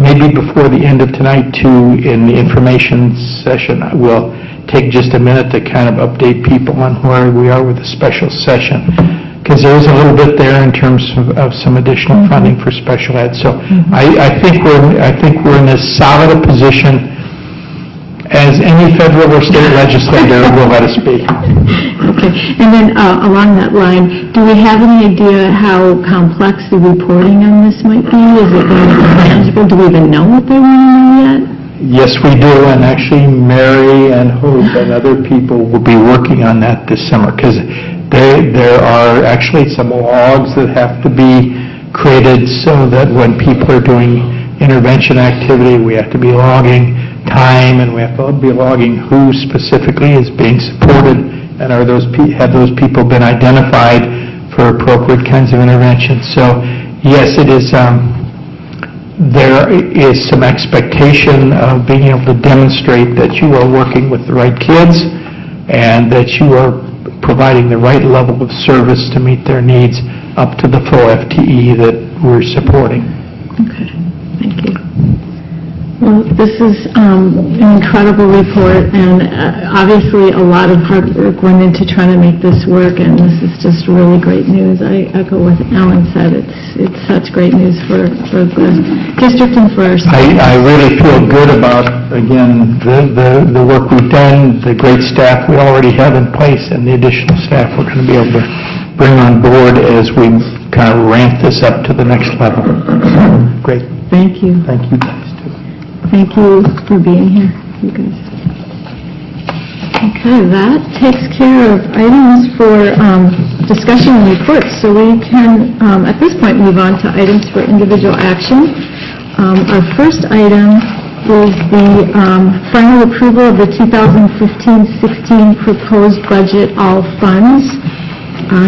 Maybe before the end of tonight, too, in the information session, I will take just a minute to kind of update people on where we are with the special session, because there is a little bit there in terms of some additional funding for special ed. So I think we're in as solid a position as any federal or state legislator will let us be. Okay. And then along that line, do we have any idea how complex the reporting on this might be? Is it going to be manageable? Do we even know what they want to know yet? Yes, we do, and actually Mary and Hope and other people will be working on that this summer, because there are actually some logs that have to be created so that when people are doing intervention activity, we have to be logging time, and we have to be logging who specifically is being supported, and have those people been identified for appropriate kinds of interventions. So yes, it is. There is some expectation of being able to demonstrate that you are working with the right kids and that you are providing the right level of service to meet their needs up to the full FTE that we're supporting. Okay, thank you. Well, this is an incredible report, and obviously a lot of hard work went into trying to make this work, and this is just really great news. I echo what Alan said. It's such great news for the district and for our state. I really feel good about, again, the work we've done, the great staff we already have in place, and the additional staff we're going to be able to bring on board as we kind of ramp this up to the next level. Great. Thank you. Thank you guys, too. Thank you for being here, you guys. Okay, that takes care of items for discussion and reports. So we can, at this point, move on to items for individual action. Our first item is the final approval of the 2015-16 proposed budget, all funds.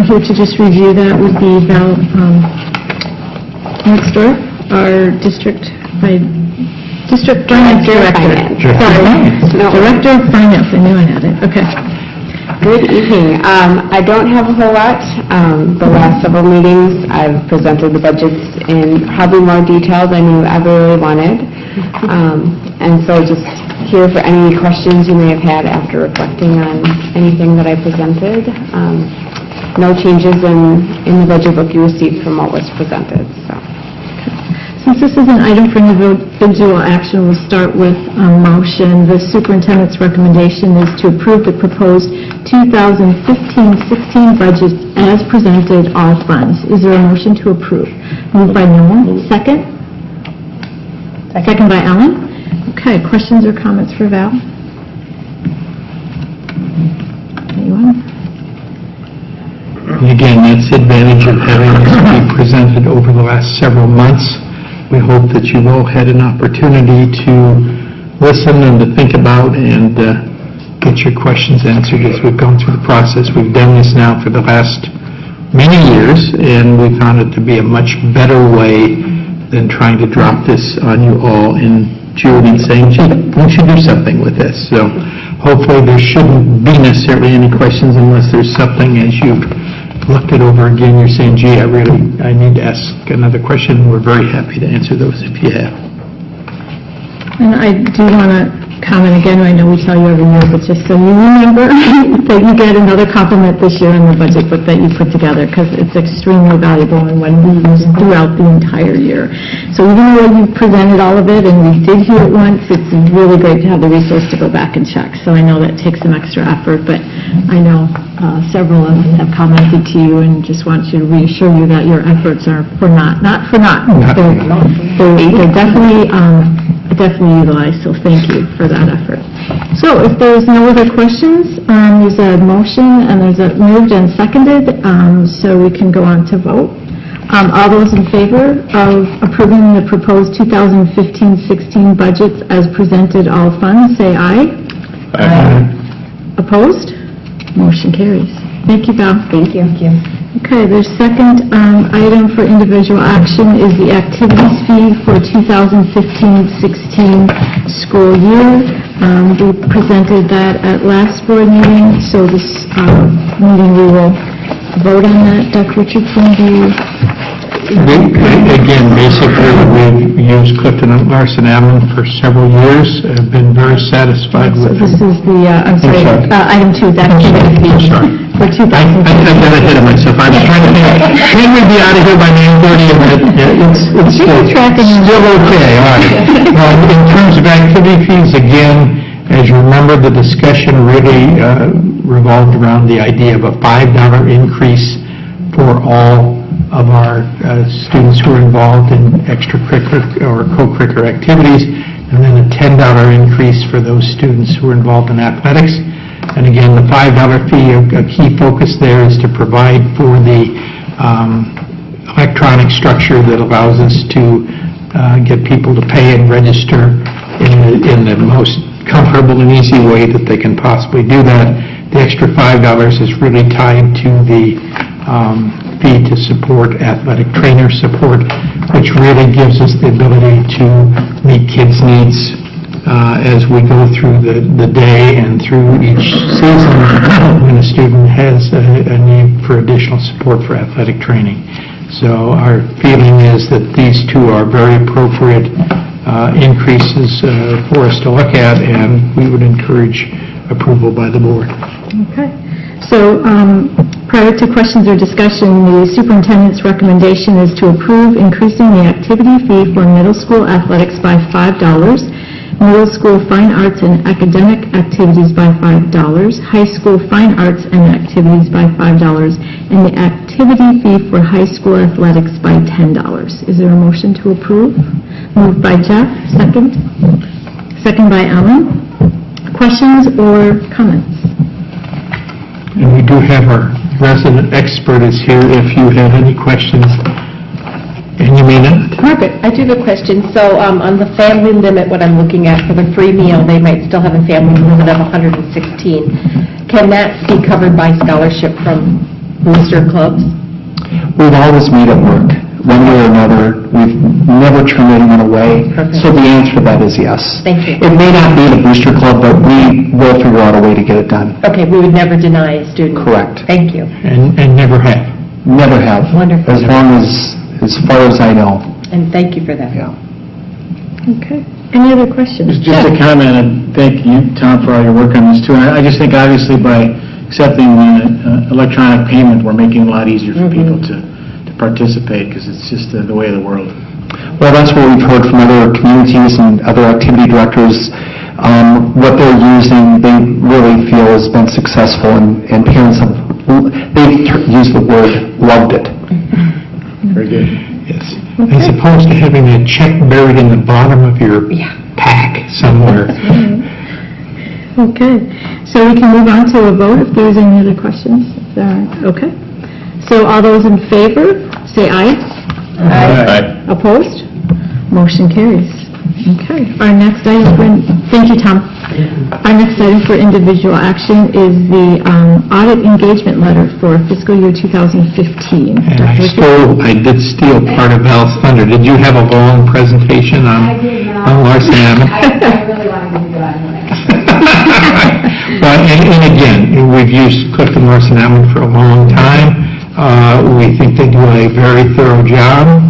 Here to just review that would be Val Nextor, our district finance director. Sorry, Director of Finance. I knew I had it. Okay. Good evening. I don't have a whole lot. The last several meetings, I've presented the budgets in probably more detail than you ever really wanted. And so just here for any questions you may have had after reflecting on anything that I presented. No changes in the budget book you received from what was presented. So Since this is an item for individual action, we'll start with a motion. The superintendent's recommendation is to approve the proposed 2015-16 budget as presented, all funds. Is there a motion to approve? Moved by Noel. Second? Second by Ellen. Okay, questions or comments for Val? Anyone? And again, that's the advantage of having this be presented over the last several months. We hope that you've all had an opportunity to listen and to think about and get your questions answered as we've gone through the process. We've done this now for the last many years, and we found it to be a much better way than trying to drop this on you all in June and saying, gee, we should do something with this. So hopefully there shouldn't be necessarily any questions unless there's something as you've looked it over again, you're saying, gee, I need to ask another question. We're very happy to answer those if you have. And I do want to comment again, I know we tell you every year, but just so you remember that you get another compliment this year in the budget book that you put together, because it's extremely valuable and one we use throughout the entire year. So even though you presented all of it and we did hear it once, it's really great to have the resource to go back and check. So I know that takes some extra effort, but I know several of us have commented to you and just want you to reassure you that your efforts are not for naught. They're definitely utilized, so thank you for that effort. So if there's no other questions, there's a motion and there's a moved and seconded, so we can go on to vote. All those in favor of approving the proposed 2015-16 budgets as presented, all funds, say aye. Aye. Opposed? Motion carries. Thank you, Val. Thank you. Okay, the second item for individual action is the activities fee for 2015-16 school year. We presented that at last board meeting, so this meeting we will vote on that. Dr. Richardson, do you? Again, basically, we've used Clifton and Larson Allen for several years. I've been very satisfied with it. This is the, item 2, the activity fee for 2015. I got ahead of myself. I was trying to think, can we be out of here by 9:30? It's still okay, all right. In terms of activity fees, again, as you remember, the discussion really revolved around the idea of a $5 increase for all of our students who are involved in extracurricular or co-curricular activities, and then a $10 increase for those students who are involved in athletics. And again, the $5 fee, a key focus there is to provide for the electronic structure that allows us to get people to pay and register in the most comfortable and easy way that they can possibly do that. The extra $5 is really tied to the fee to support athletic trainer support, which really gives us the ability to meet kids' needs as we go through the day and through each season when a student has a need for additional support for athletic training. So our feeling is that these two are very appropriate increases for us to look at, and we would encourage approval by the board. Okay. So prior to questions or discussion, the superintendent's recommendation is to approve increasing the activity fee for middle school athletics by $5, middle school fine arts and academic activities by $5, high school fine arts and activities by $5, and the activity fee for high school athletics by $10. Is there a motion to approve? Moved by Jeff, second. Second by Ellen. Questions or comments? And we do have our resident expert is here if you have any questions, and you may not. Perfect. I do have a question. So on the family limit, what I'm looking at for the free meal, they might still have a family limit of 116. Can that be covered by scholarship from booster clubs? We've always made it work, one way or another. We've never turned anyone away. Perfect. So the answer to that is yes. Thank you. It may not be the booster club, but we will figure out a way to get it done. Okay, we would never deny a student. Correct. Thank you. And never have. Never have. Wonderful. As far as I know. And thank you for that. Yeah. Okay. Any other questions? Just a comment, and thank you, Tom, for all your work on this, too. And I just think, obviously, by accepting the electronic payment, we're making it a lot easier for people to participate, because it's just the way of the world. well, that's what we've heard from other communities and other activity directors. What they're using, they really feel has been successful, and parents have, they've used the word, loved it. Very good. Yes. As opposed to having a check buried in the bottom of your pack somewhere. Okay, so we can move on to a vote if there's any other questions. Okay. So all those in favor, say aye. Aye. Opposed? Motion carries. Okay. Our next item for, thank you, Tom. Our next item for individual action is the audit engagement letter for fiscal year 2015. And I did steal part of Val's thunder. Did you have a long presentation on Larson Ammon? I really wanted to do that anyway. Well, and again, we've used Clifton Larson Ammon for a long time. We think they do a very thorough job.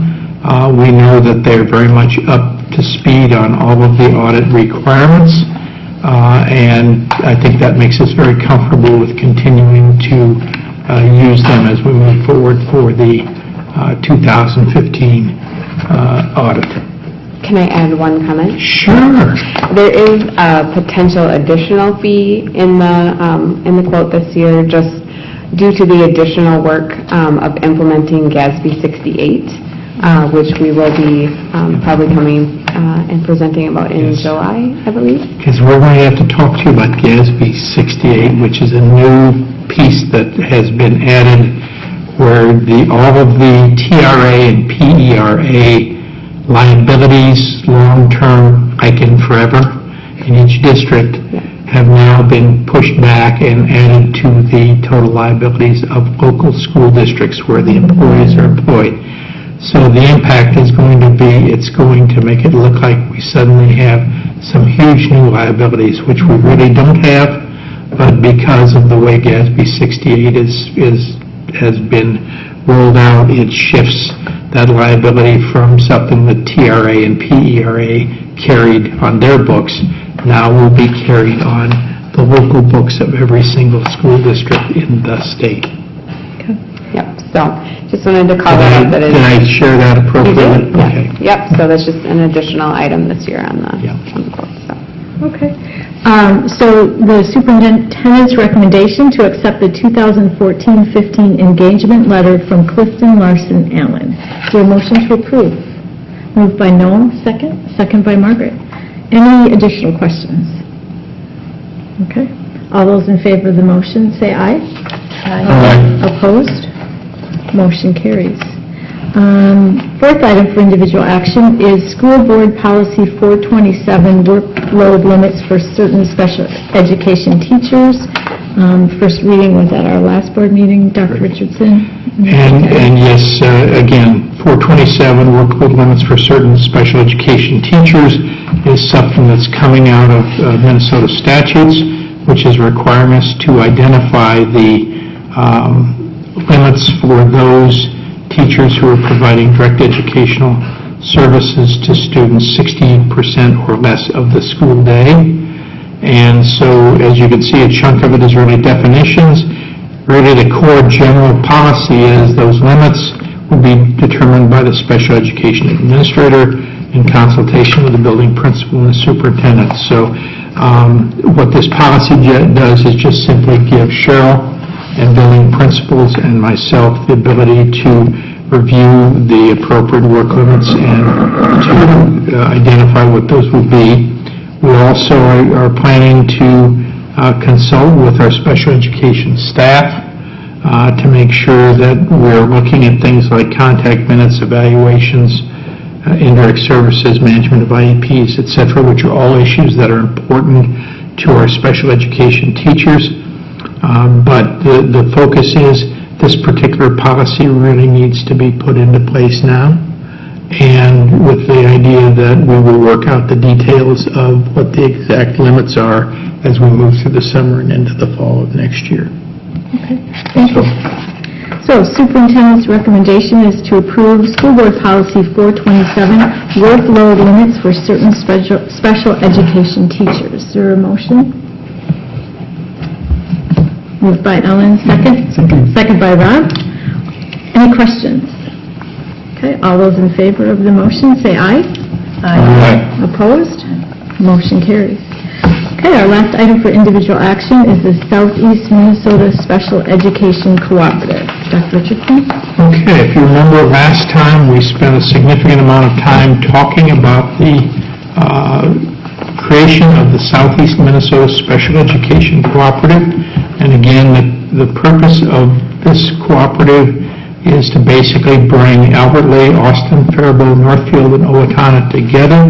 We know that they're very much up to speed on all of the audit requirements. And I think that makes us very comfortable with continuing to use them as we move forward for the 2015 audit. Can I add one comment? Sure. There is a potential additional fee in the quote this year, just due to the additional work of implementing GASB 68. Which we will be probably coming and presenting about in July, I believe. Because we're going to have to talk to you about GASB 68, which is a new piece that has been added where all of the TRA and PERA liabilities, long-term, like in forever, in each district, have now been pushed back and added to the total liabilities of local school districts where the employees are employed. So the impact is going to be, it's going to make it look like we suddenly have some huge new liabilities, which we really don't have, but because of the way GASB 68 has been rolled out, it shifts that liability from something that TRA and PERA carried on their books, now will be carried on the local books of every single school district in the state. Yep, so just wanted to call that out. Did I share that appropriately? Yeah. Okay. Yep, so that's just an additional item this year on the quote. So. Okay. So the superintendent's recommendation to accept the 2014-15 engagement letter from Clifton Larson Allen. Is there a motion to approve? Moved by Noel, second by Margaret. Any additional questions? Okay. All those in favor of the motion say aye. Aye. Opposed? Motion carries. Fourth item for individual action is School Board Policy 427, workload limits for certain special education teachers. First reading was at our last board meeting, Dr. Richardson. And yes, again, 427, workload limits for certain special education teachers, is something that's coming out of Minnesota statutes, which is requirements to identify the limits for those teachers who are providing direct educational services to students 60% or less of the school day. And so, as you can see, a chunk of it is really definitions. Really, the core general policy is those limits will be determined by the special education administrator in consultation with the building principal and the superintendent. So, what this policy does is just simply give Cheryl and building principals and myself the ability to review the appropriate work limits and to identify what those will be. We also are planning to consult with our special education staff to make sure that we're looking at things like contact minutes, evaluations, indirect services, management of IEPs, etc., which are all issues that are important to our special education teachers. But the focus is this particular policy really needs to be put into place now, and with the idea that we will work out the details of what the exact limits are as we move through the summer and into the fall of next year. Okay, thank you. So superintendent's recommendation is to approve School Board Policy 427, workload limits for certain special education teachers. Is there a motion? Moved by Ellen, second by Rob. Any questions? Okay, all those in favor of the motion, say aye. Aye. Opposed? Motion carries. Okay, our last item for individual action is the Southeast Minnesota Special Education Cooperative. Dr. Richardson? Okay, if you remember last time, we spent a significant amount of time talking about the creation of the Southeast Minnesota Special Education Cooperative. And again, the purpose of this cooperative is to basically bring Albert Lea, Austin, Faribault, Northfield, and Owatonna together.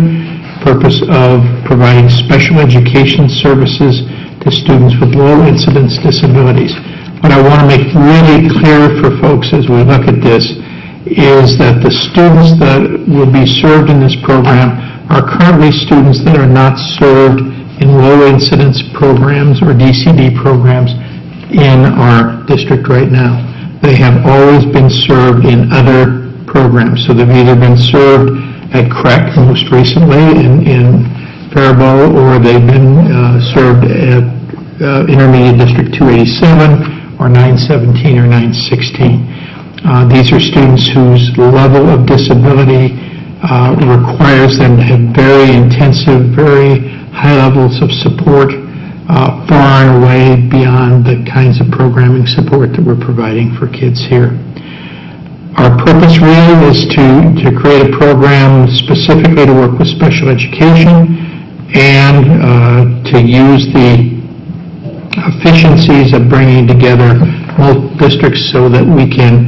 Purpose of providing special education services to students with low incidence disabilities. What I want to make really clear for folks as we look at this is that the students that will be served in this program are currently students that are not served in low incidence programs or DCD programs in our district right now. They have always been served in other programs. So they've either been served at CREC most recently in Faribault, or they've been served at Intermediate District 287 or 917 or 916. These are students whose level of disability requires them to have very intensive, very high levels of support, far and away beyond the kinds of programming support that we're providing for kids here. Our purpose really is to create a program specifically to work with special education and to use the efficiencies of bringing together both districts so that we can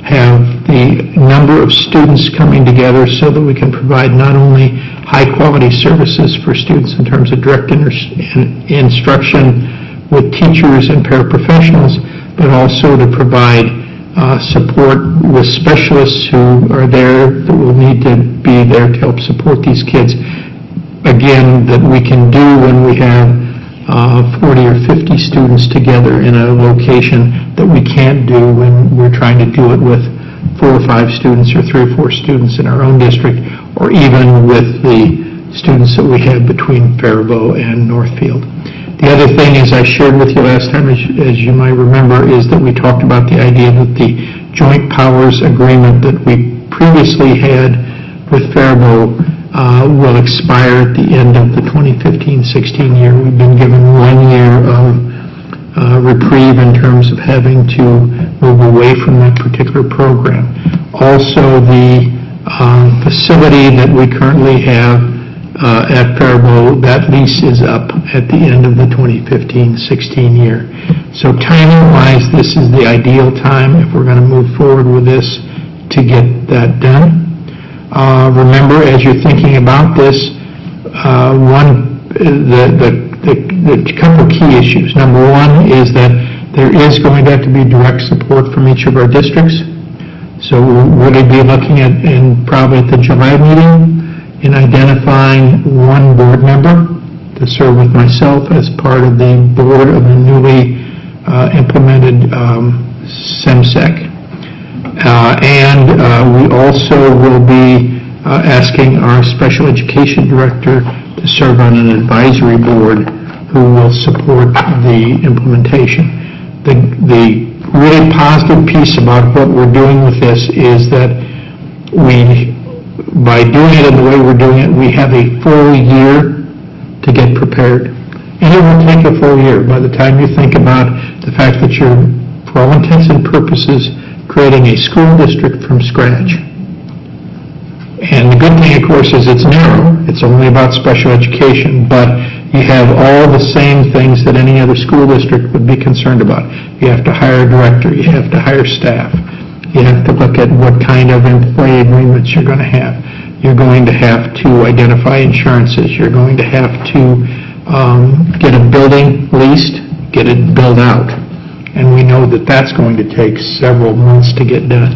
have the number of students coming together so that we can provide not only high-quality services for students in terms of direct instruction with teachers and paraprofessionals, but also to provide support with specialists who are there that will need to be there to help support these kids. Again, that we can do when we have 40 or 50 students together in a location that we can't do when we're trying to do it with 4 or 5 students or 3 or 4 students in our own district, or even with the students that we have between Faribault and Northfield. The other thing, as I shared with you last time, as you might remember, is that we talked about the idea that the joint powers agreement that we previously had with Faribault will expire at the end of the 2015-16 year. We've been given 1 year of reprieve in terms of having to move away from that particular program. Also, the facility that we currently have at Faribault, that lease is up at the end of the 2015-16 year. So timing-wise, this is the ideal time if we're going to move forward with this to get that done. Remember, as you're thinking about this, the couple of key issues. Number one is that there is going to have to be direct support from each of our districts. So we'll really be looking at, probably at the July meeting, in identifying one board member to serve with myself as part of the board of the newly implemented SEMSEC. We also will be asking our special education director to serve on an advisory board who will support the implementation. The really positive piece about what we're doing with this is that by doing it in the way we're doing it, we have a full year to get prepared. And it will take a full year by the time you think about the fact that you're, for all intents and purposes, creating a school district from scratch. And the good thing, of course, is it's narrow. It's only about special education, but you have all the same things that any other school district would be concerned about. You have to hire a director. You have to hire staff. You have to look at what kind of employee agreements you're going to have. You're going to have to identify insurances. You're going to have to get a building leased, get it built out. And we know that that's going to take several months to get done.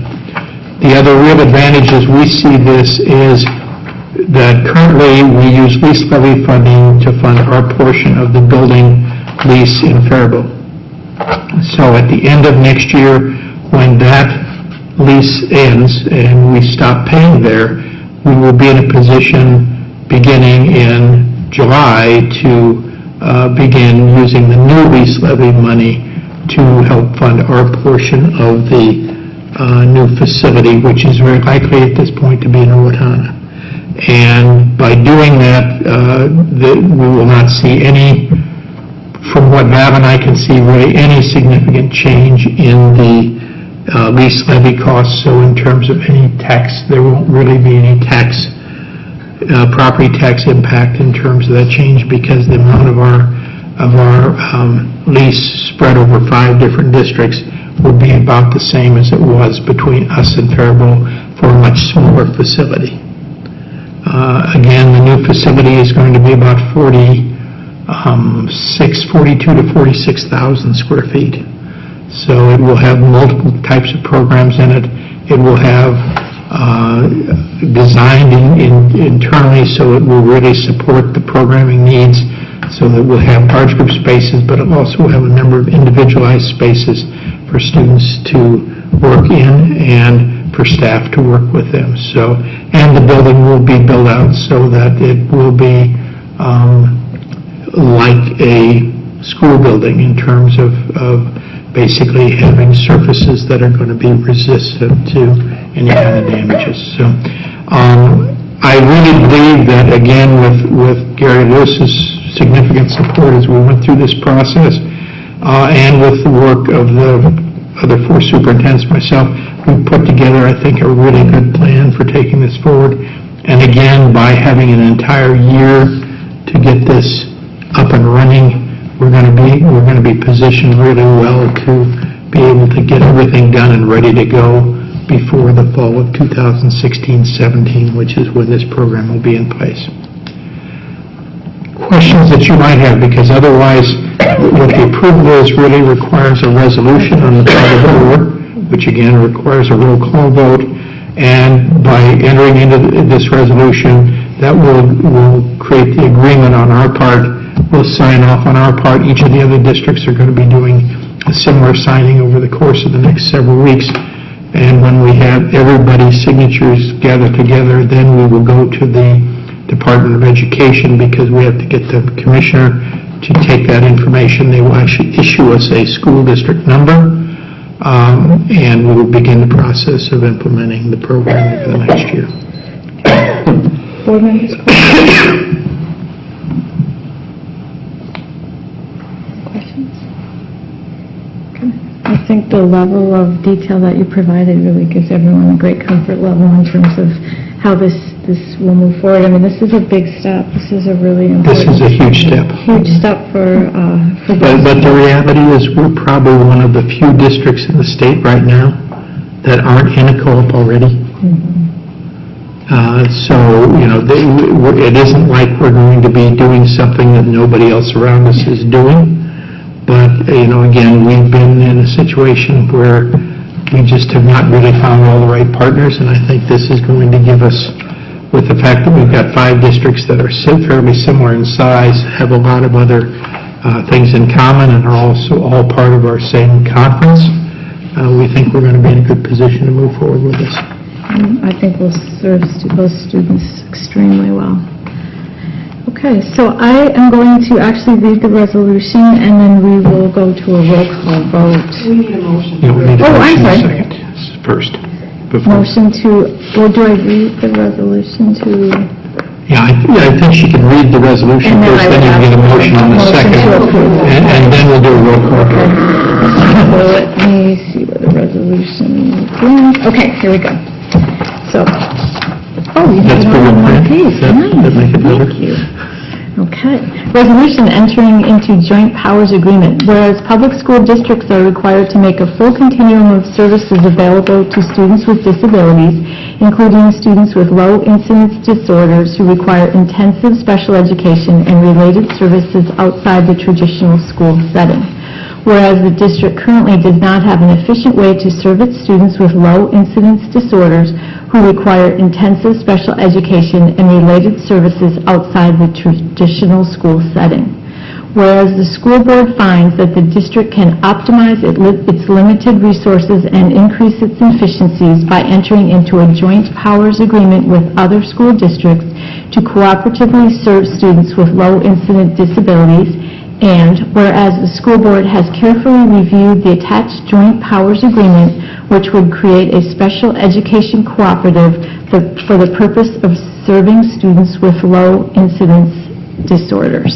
The other real advantage as we see this is that currently we use lease levy funding to fund our portion of the building lease in Faribault. So at the end of next year, when that lease ends and we stop paying there, we will be in a position beginning in July to begin using the new lease levy money to help fund our portion of the new facility, which is very likely at this point to be in Owatonna. And by doing that, we will not see any, from what Val and I can see, really any significant change in the lease levy costs. So in terms of any tax, there won't really be any tax, property tax impact in terms of that change, because the amount of our lease spread over 5 different districts will be about the same as it was between us and Faribault for a much smaller facility. Again, the new facility is going to be about 42 to 46,000 square feet. So it will have multiple types of programs in it. It will have designed internally so it will really support the programming needs, so that we'll have large group spaces, but it also will have a number of individualized spaces for students to work in and for staff to work with them. So, and the building will be built out so that it will be like a school building in terms of basically having surfaces that are going to be resistant to any kind of damages. So I really believe that, again, with Gary Lewis's significant support as we went through this process, and with the work of the other 4 superintendents, myself, we put together, I think, a really good plan for taking this forward. And again, by having an entire year to get this up and running, we're going to be positioned really well to be able to get everything done and ready to go before the fall of 2016-17, which is when this program will be in place. Questions that you might have, because otherwise what the approval is really requires a resolution on the part of the board, which again requires a roll call vote, and by entering into this resolution, that will create the agreement on our part. We'll sign off on our part. Each of the other districts are going to be doing a similar signing over the course of the next several weeks. And when we have everybody's signatures gathered together, then we will go to the Department of Education, because we have to get the commissioner to take that information. They will actually issue us a school district number, and we will begin the process of implementing the program over the next year. Board members? I think the level of detail that you provided really gives everyone a great comfort level in terms of how this will move forward. I mean, this is a big step. This is a really important... This is a huge step. Huge step for But the reality is we're probably one of the few districts in the state right now that aren't in a co-op already. So, it isn't like we're going to be doing something that nobody else around us is doing. But, again, we've been in a situation where we just have not really found all the right partners, and I think this is going to give us, with the fact that we've got 5 districts that are fairly similar in size, have a lot of other things in common, and are also all part of our same conference, we think we're going to be in a good position to move forward with this. I think we'll serve those students extremely well. Okay, so I am going to actually read the resolution, and then we will go to a roll call vote. We need a motion. We need a I'm motion sorry. second first. Before. Motion to, or do I read the resolution to? Yeah, I think she can read the resolution And then first, I then you would get a ask motion in a motion second, to approve. and then we'll do a roll call. So let me see what the resolution is. Okay, here we go. So, you That's have it pretty all on one good. page. That make it better? Thank you. Okay. Resolution entering into joint powers agreement. Whereas public school districts are required to make a full continuum of services available to students with disabilities, including students with low incidence disorders who require intensive special education and related services outside the traditional school setting. Whereas the district currently does not have an efficient way to serve its students with low incidence disorders who require intensive special education and related services outside the traditional school setting. Whereas the school board finds that the district can optimize its limited resources and increase its efficiencies by entering into a joint powers agreement with other school districts to cooperatively serve students with low incident disabilities. And whereas the school board has carefully reviewed the attached joint powers agreement which would create a special education cooperative for the purpose of serving students with low incidence disorders.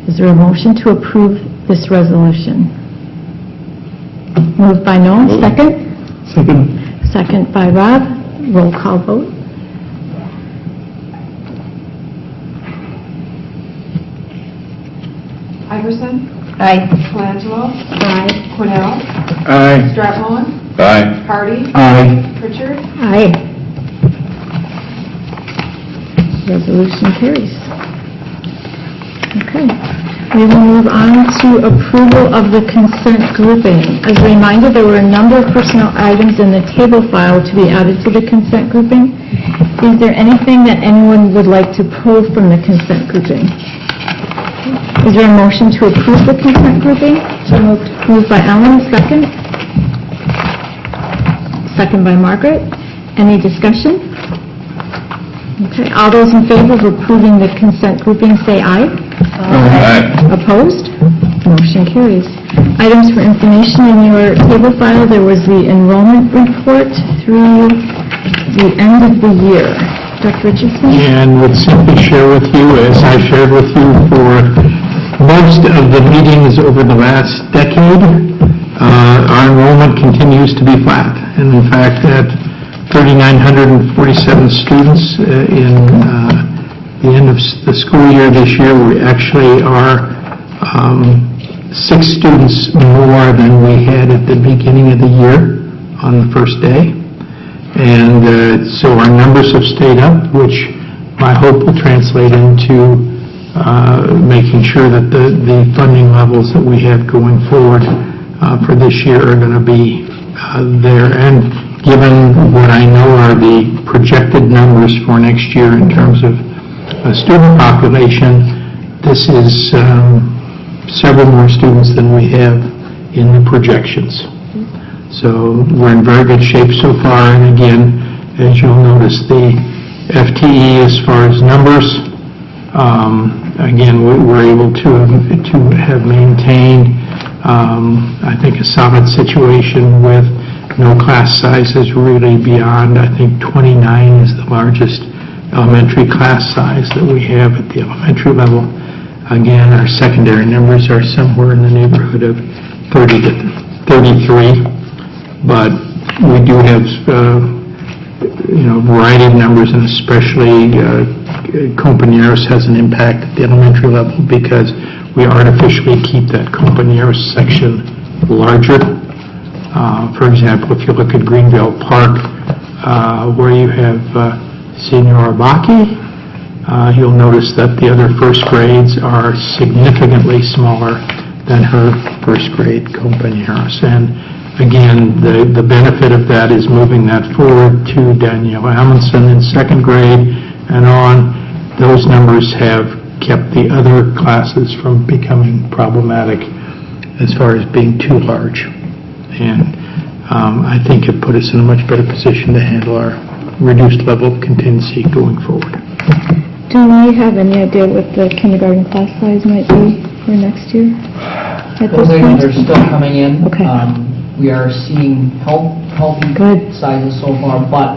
Is there a motion to approve this resolution? Moved by Noel, second? Second. Second by Rob. Roll call vote. Iverson? Aye. Colangelo? Aye. Cornell? Aye. Stratmon? Aye. Hardy? Aye. Pritchard? Aye. Resolution carries. Okay. We will move on to approval of the consent grouping. As a reminder, there were a number of personnel items in the table file to be added to the consent grouping. Is there anything that anyone would like to pull from the consent grouping? Is there a motion to approve the consent grouping? So moved. Moved by Ellen, second. Second by Margaret. Any discussion? Okay, all those in favor of approving the consent grouping say aye. Aye. Opposed? Motion carries. Items for information in your table file, there was the enrollment report through the end of the year. Dr. Richardson? And would simply share with you, as I shared with you for most of the meetings over the last decade, our enrollment continues to be flat. And in fact, at 3,947 students in the end of the school year this year, we actually are 6 students more than we had at the beginning of the year on the first day. And so our numbers have stayed up, which I hope will translate into making sure that the funding levels that we have going forward for this year are going to be there. And given what I know are the projected numbers for next year in terms of student population, this is several more students than we have in the projections. So we're in very good shape so far, and again, as you'll notice, the FTE as far as numbers, again, we're able to have maintained, I think, a solid situation with no class sizes really beyond, I think, 29 is the largest elementary class size that we have at the elementary level. Again, our secondary numbers are somewhere in the neighborhood of 30 to 33. But we do have, a variety of numbers, and especially compañeros has an impact at the elementary level because we artificially keep that compañeros section larger. For example, if you look at Greenville Park, where you have Senora Baki, you'll notice that the other first grades are significantly smaller than her first grade compañeros. And again, the benefit of that is moving that forward to Danielle Amundsen in second grade and on. Those numbers have kept the other classes from becoming problematic as far as being too large. And I think it put us in a much better position to handle our reduced level of contingency going forward. Do we have any idea what the kindergarten class size might be for next year at this point? They're still coming in. Okay. We are seeing healthy sizes so far, but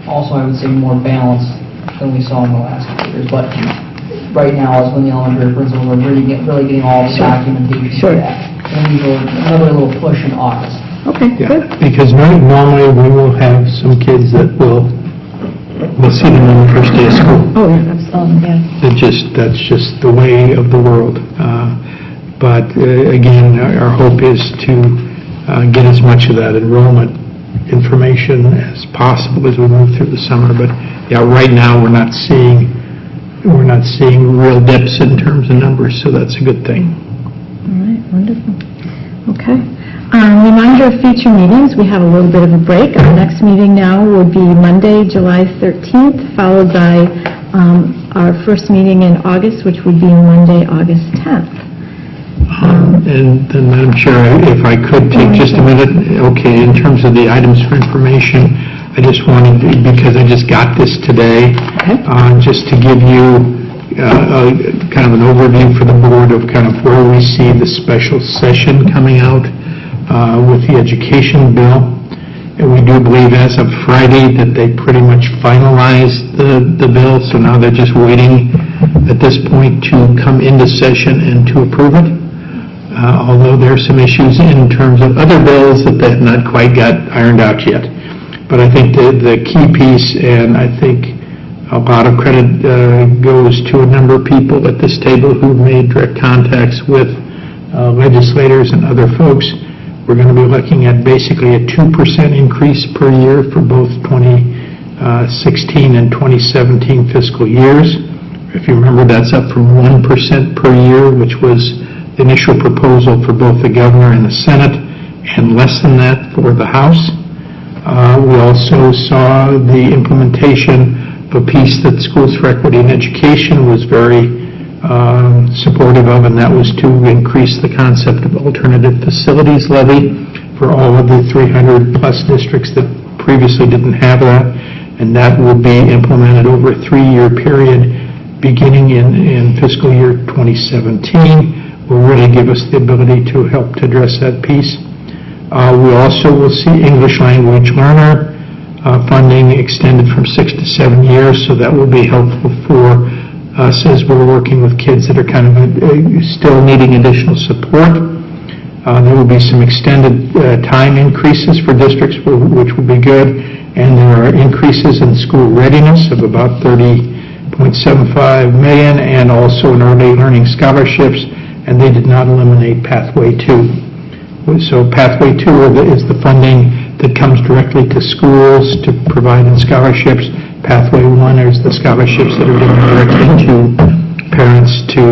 also I would say more balanced than we saw in the last couple years. But right now is when the elementary principals are really getting all the documentation for that. And we will another little push in August. Okay, good. Because normally we will have some kids that we'll see them on the first day of school. Oh, yeah, absolutely. That's just the way of the world. But again, our hope is to get as much of that enrollment information as possible as we move through the summer. But yeah, right now we're not seeing real dips in terms of numbers, so that's a good thing. All right, wonderful. Okay. Reminder of future meetings. We have a little bit of a break. Our next meeting now would be Monday, July 13th, followed by our first meeting in August, which would be Monday, August 10th. And then, Madam Chair, if I could take just a minute, okay, in terms of the items for information, I just wanted, because I just got this today, just to give you kind of an overview for the board of kind of where we see the special session coming out with the education bill. And we do believe as of Friday that they pretty much finalized the bill, so now they're just waiting at this point to come into session and to approve it. Although there are some issues in terms of other bills that they have not quite got ironed out yet. But I think the key piece, and I think a lot of credit goes to a number of people at this table who've made direct contacts with legislators and other folks. We're going to be looking at basically a 2% increase per year for both 2016 and 2017 fiscal years. If you remember, that's up from 1% per year, which was the initial proposal for both the governor and the Senate, and less than that for the House. We also saw the implementation of a piece that Schools for Equity in Education was very supportive of, and that was to increase the concept of alternative facilities levy for all of the 300-plus districts that previously didn't have that, and that will be implemented over a 3-year period beginning in fiscal year 2017. Will really give us the ability to help to address that piece. We also will see English language learner funding extended from 6 to 7 years, so that will be helpful for us as we're working with kids that are kind of still needing additional support. There will be some extended time increases for districts, which will be good, and there are increases in school readiness of about $30.75 million, and also in early learning scholarships, and they did not eliminate Pathway 2. So Pathway 2 is the funding that comes directly to schools to provide in scholarships. Pathway 1 is the scholarships that are given directly to parents to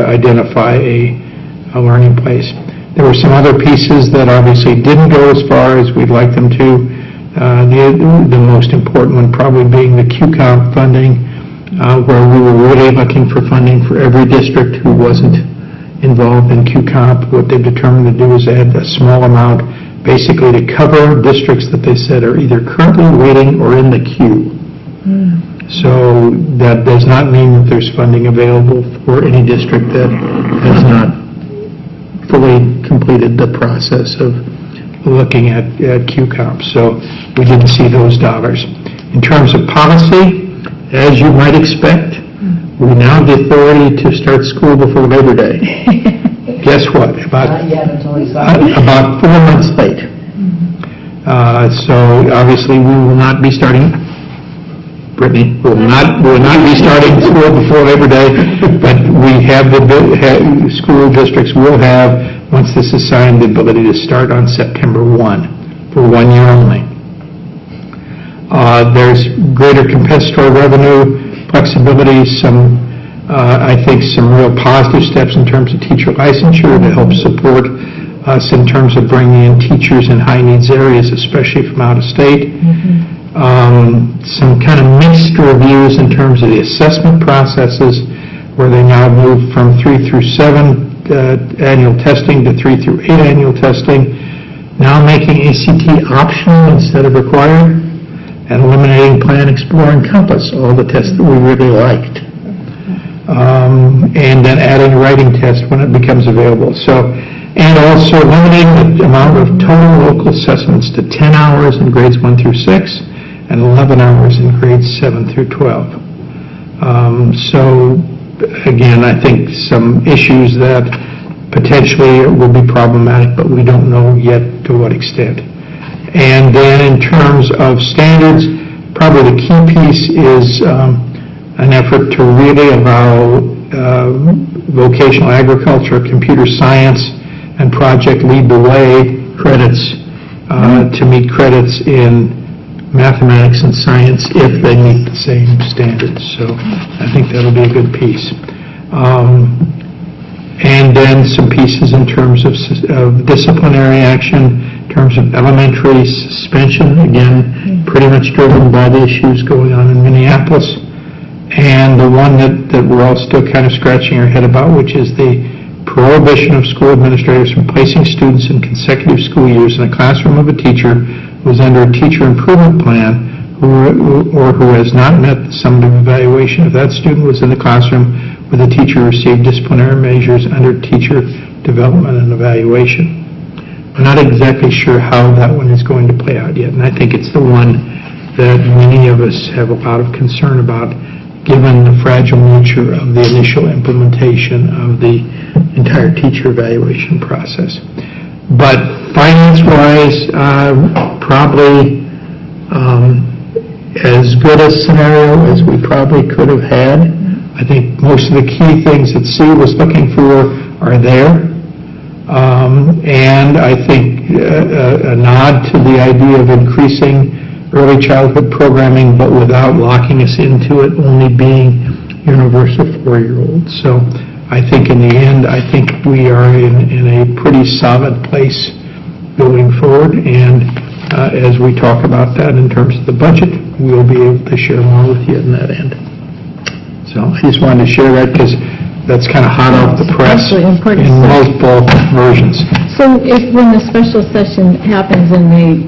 identify a learning place. There were some other pieces that obviously didn't go as far as we'd like them to. The most important one probably being the QComp funding, where we were really looking for funding for every district who wasn't involved in QComp. What they've determined to do is add a small amount basically to cover districts that they said are either currently waiting or in the queue. So that does not mean that there's funding available for any district that has not fully completed the process of looking at QComp. So we didn't see those dollars. In terms of policy, as you might expect, we now have the authority to start school before Labor Day. Guess what? About 4 months late. So obviously we will not be starting. Brittany will not be starting school before Labor Day, but we have school districts will have, once this is signed, the ability to start on September 1 for 1 year only. There's greater compensatory revenue, flexibility, I think some real positive steps in terms of teacher licensure to help support us in terms of bringing in teachers in high needs areas, especially from out of state. Some kind of mixed reviews in terms of the assessment processes, where they now move from 3 through 7 annual testing to 3 through 8 annual testing, now making ACT optional instead of required, and eliminating Plan, Explore, and Compass, all the tests that we really liked. And then adding a writing test when it becomes available. And also limiting the amount of total local assessments to 10 hours in grades 1 through 6 and 11 hours in grades 7 through 12. So again, I think some issues that potentially will be problematic, but we don't know yet to what extent. And then in terms of standards, probably the key piece is an effort to really allow vocational agriculture, computer science, and Project Lead the Way credits to meet credits in mathematics and science if they meet the same standards. So I think that'll be a good piece. And then some pieces in terms of disciplinary action, in terms of elementary suspension, again, pretty much driven by the issues going on in Minneapolis. And the one that we're all still kind of scratching our head about, which is the prohibition of school administrators from placing students in consecutive school years in a classroom of a teacher who is under a teacher improvement plan or who has not met the summative evaluation. If that student was in the classroom where the teacher received disciplinary measures under teacher development and evaluation. I'm not exactly sure how that one is going to play out yet, and I think it's the one that many of us have a lot of concern about, given the fragile nature of the initial implementation of the entire teacher evaluation process. But finance-wise, probably as good a scenario as we probably could have had. I think most of the key things that Sue was looking for are there. And I think a nod to the idea of increasing early childhood programming, but without locking us into it only being universal 4-year-olds. So I think in the end, I think we are in a pretty solid place going forward. And as we talk about that in terms of the budget, we'll be able to share more with you in that end. So I just wanted to share that because that's kind of hot off the press in multiple versions. So when the special session happens and they,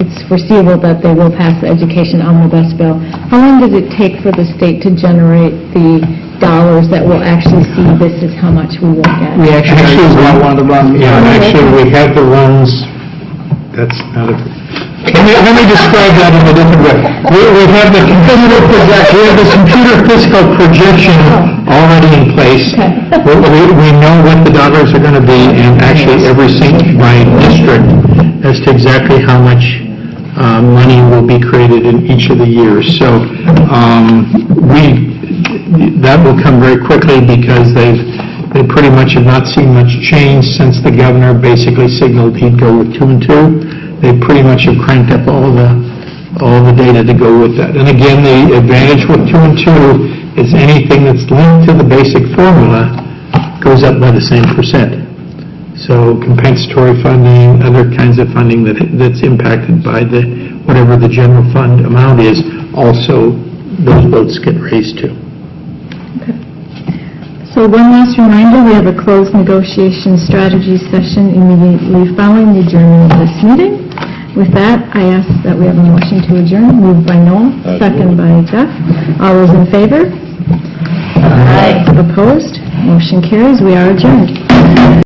it's foreseeable that they will pass the education omnibus bill, how long does it take for the state to generate the dollars that will actually see this is how much we will get? We actually want to run. Yeah, actually we have the runs. That's not a... Let me describe that in a different way. We have the computer physical projection already in place. We know what the dollars are going to be, and actually every single by district as to exactly how much money will be created in each of the years. So that will come very quickly because they pretty much have not seen much change since the governor basically signaled he'd go with 2 and 2. They pretty much have cranked up all the data to go with that. And again, the advantage with 2 and 2 is anything that's linked to the basic formula goes up by the same percent. So compensatory funding, other kinds of funding that's impacted by whatever the general fund amount is, also those votes get raised too. Okay. So one last reminder, we have a closed negotiation strategy session immediately following the adjournment of this meeting. With that, I ask that we have a motion to adjourn, moved by Noel, second by Jeff. All those in favor? Aye. Opposed? Motion carries. We are adjourned.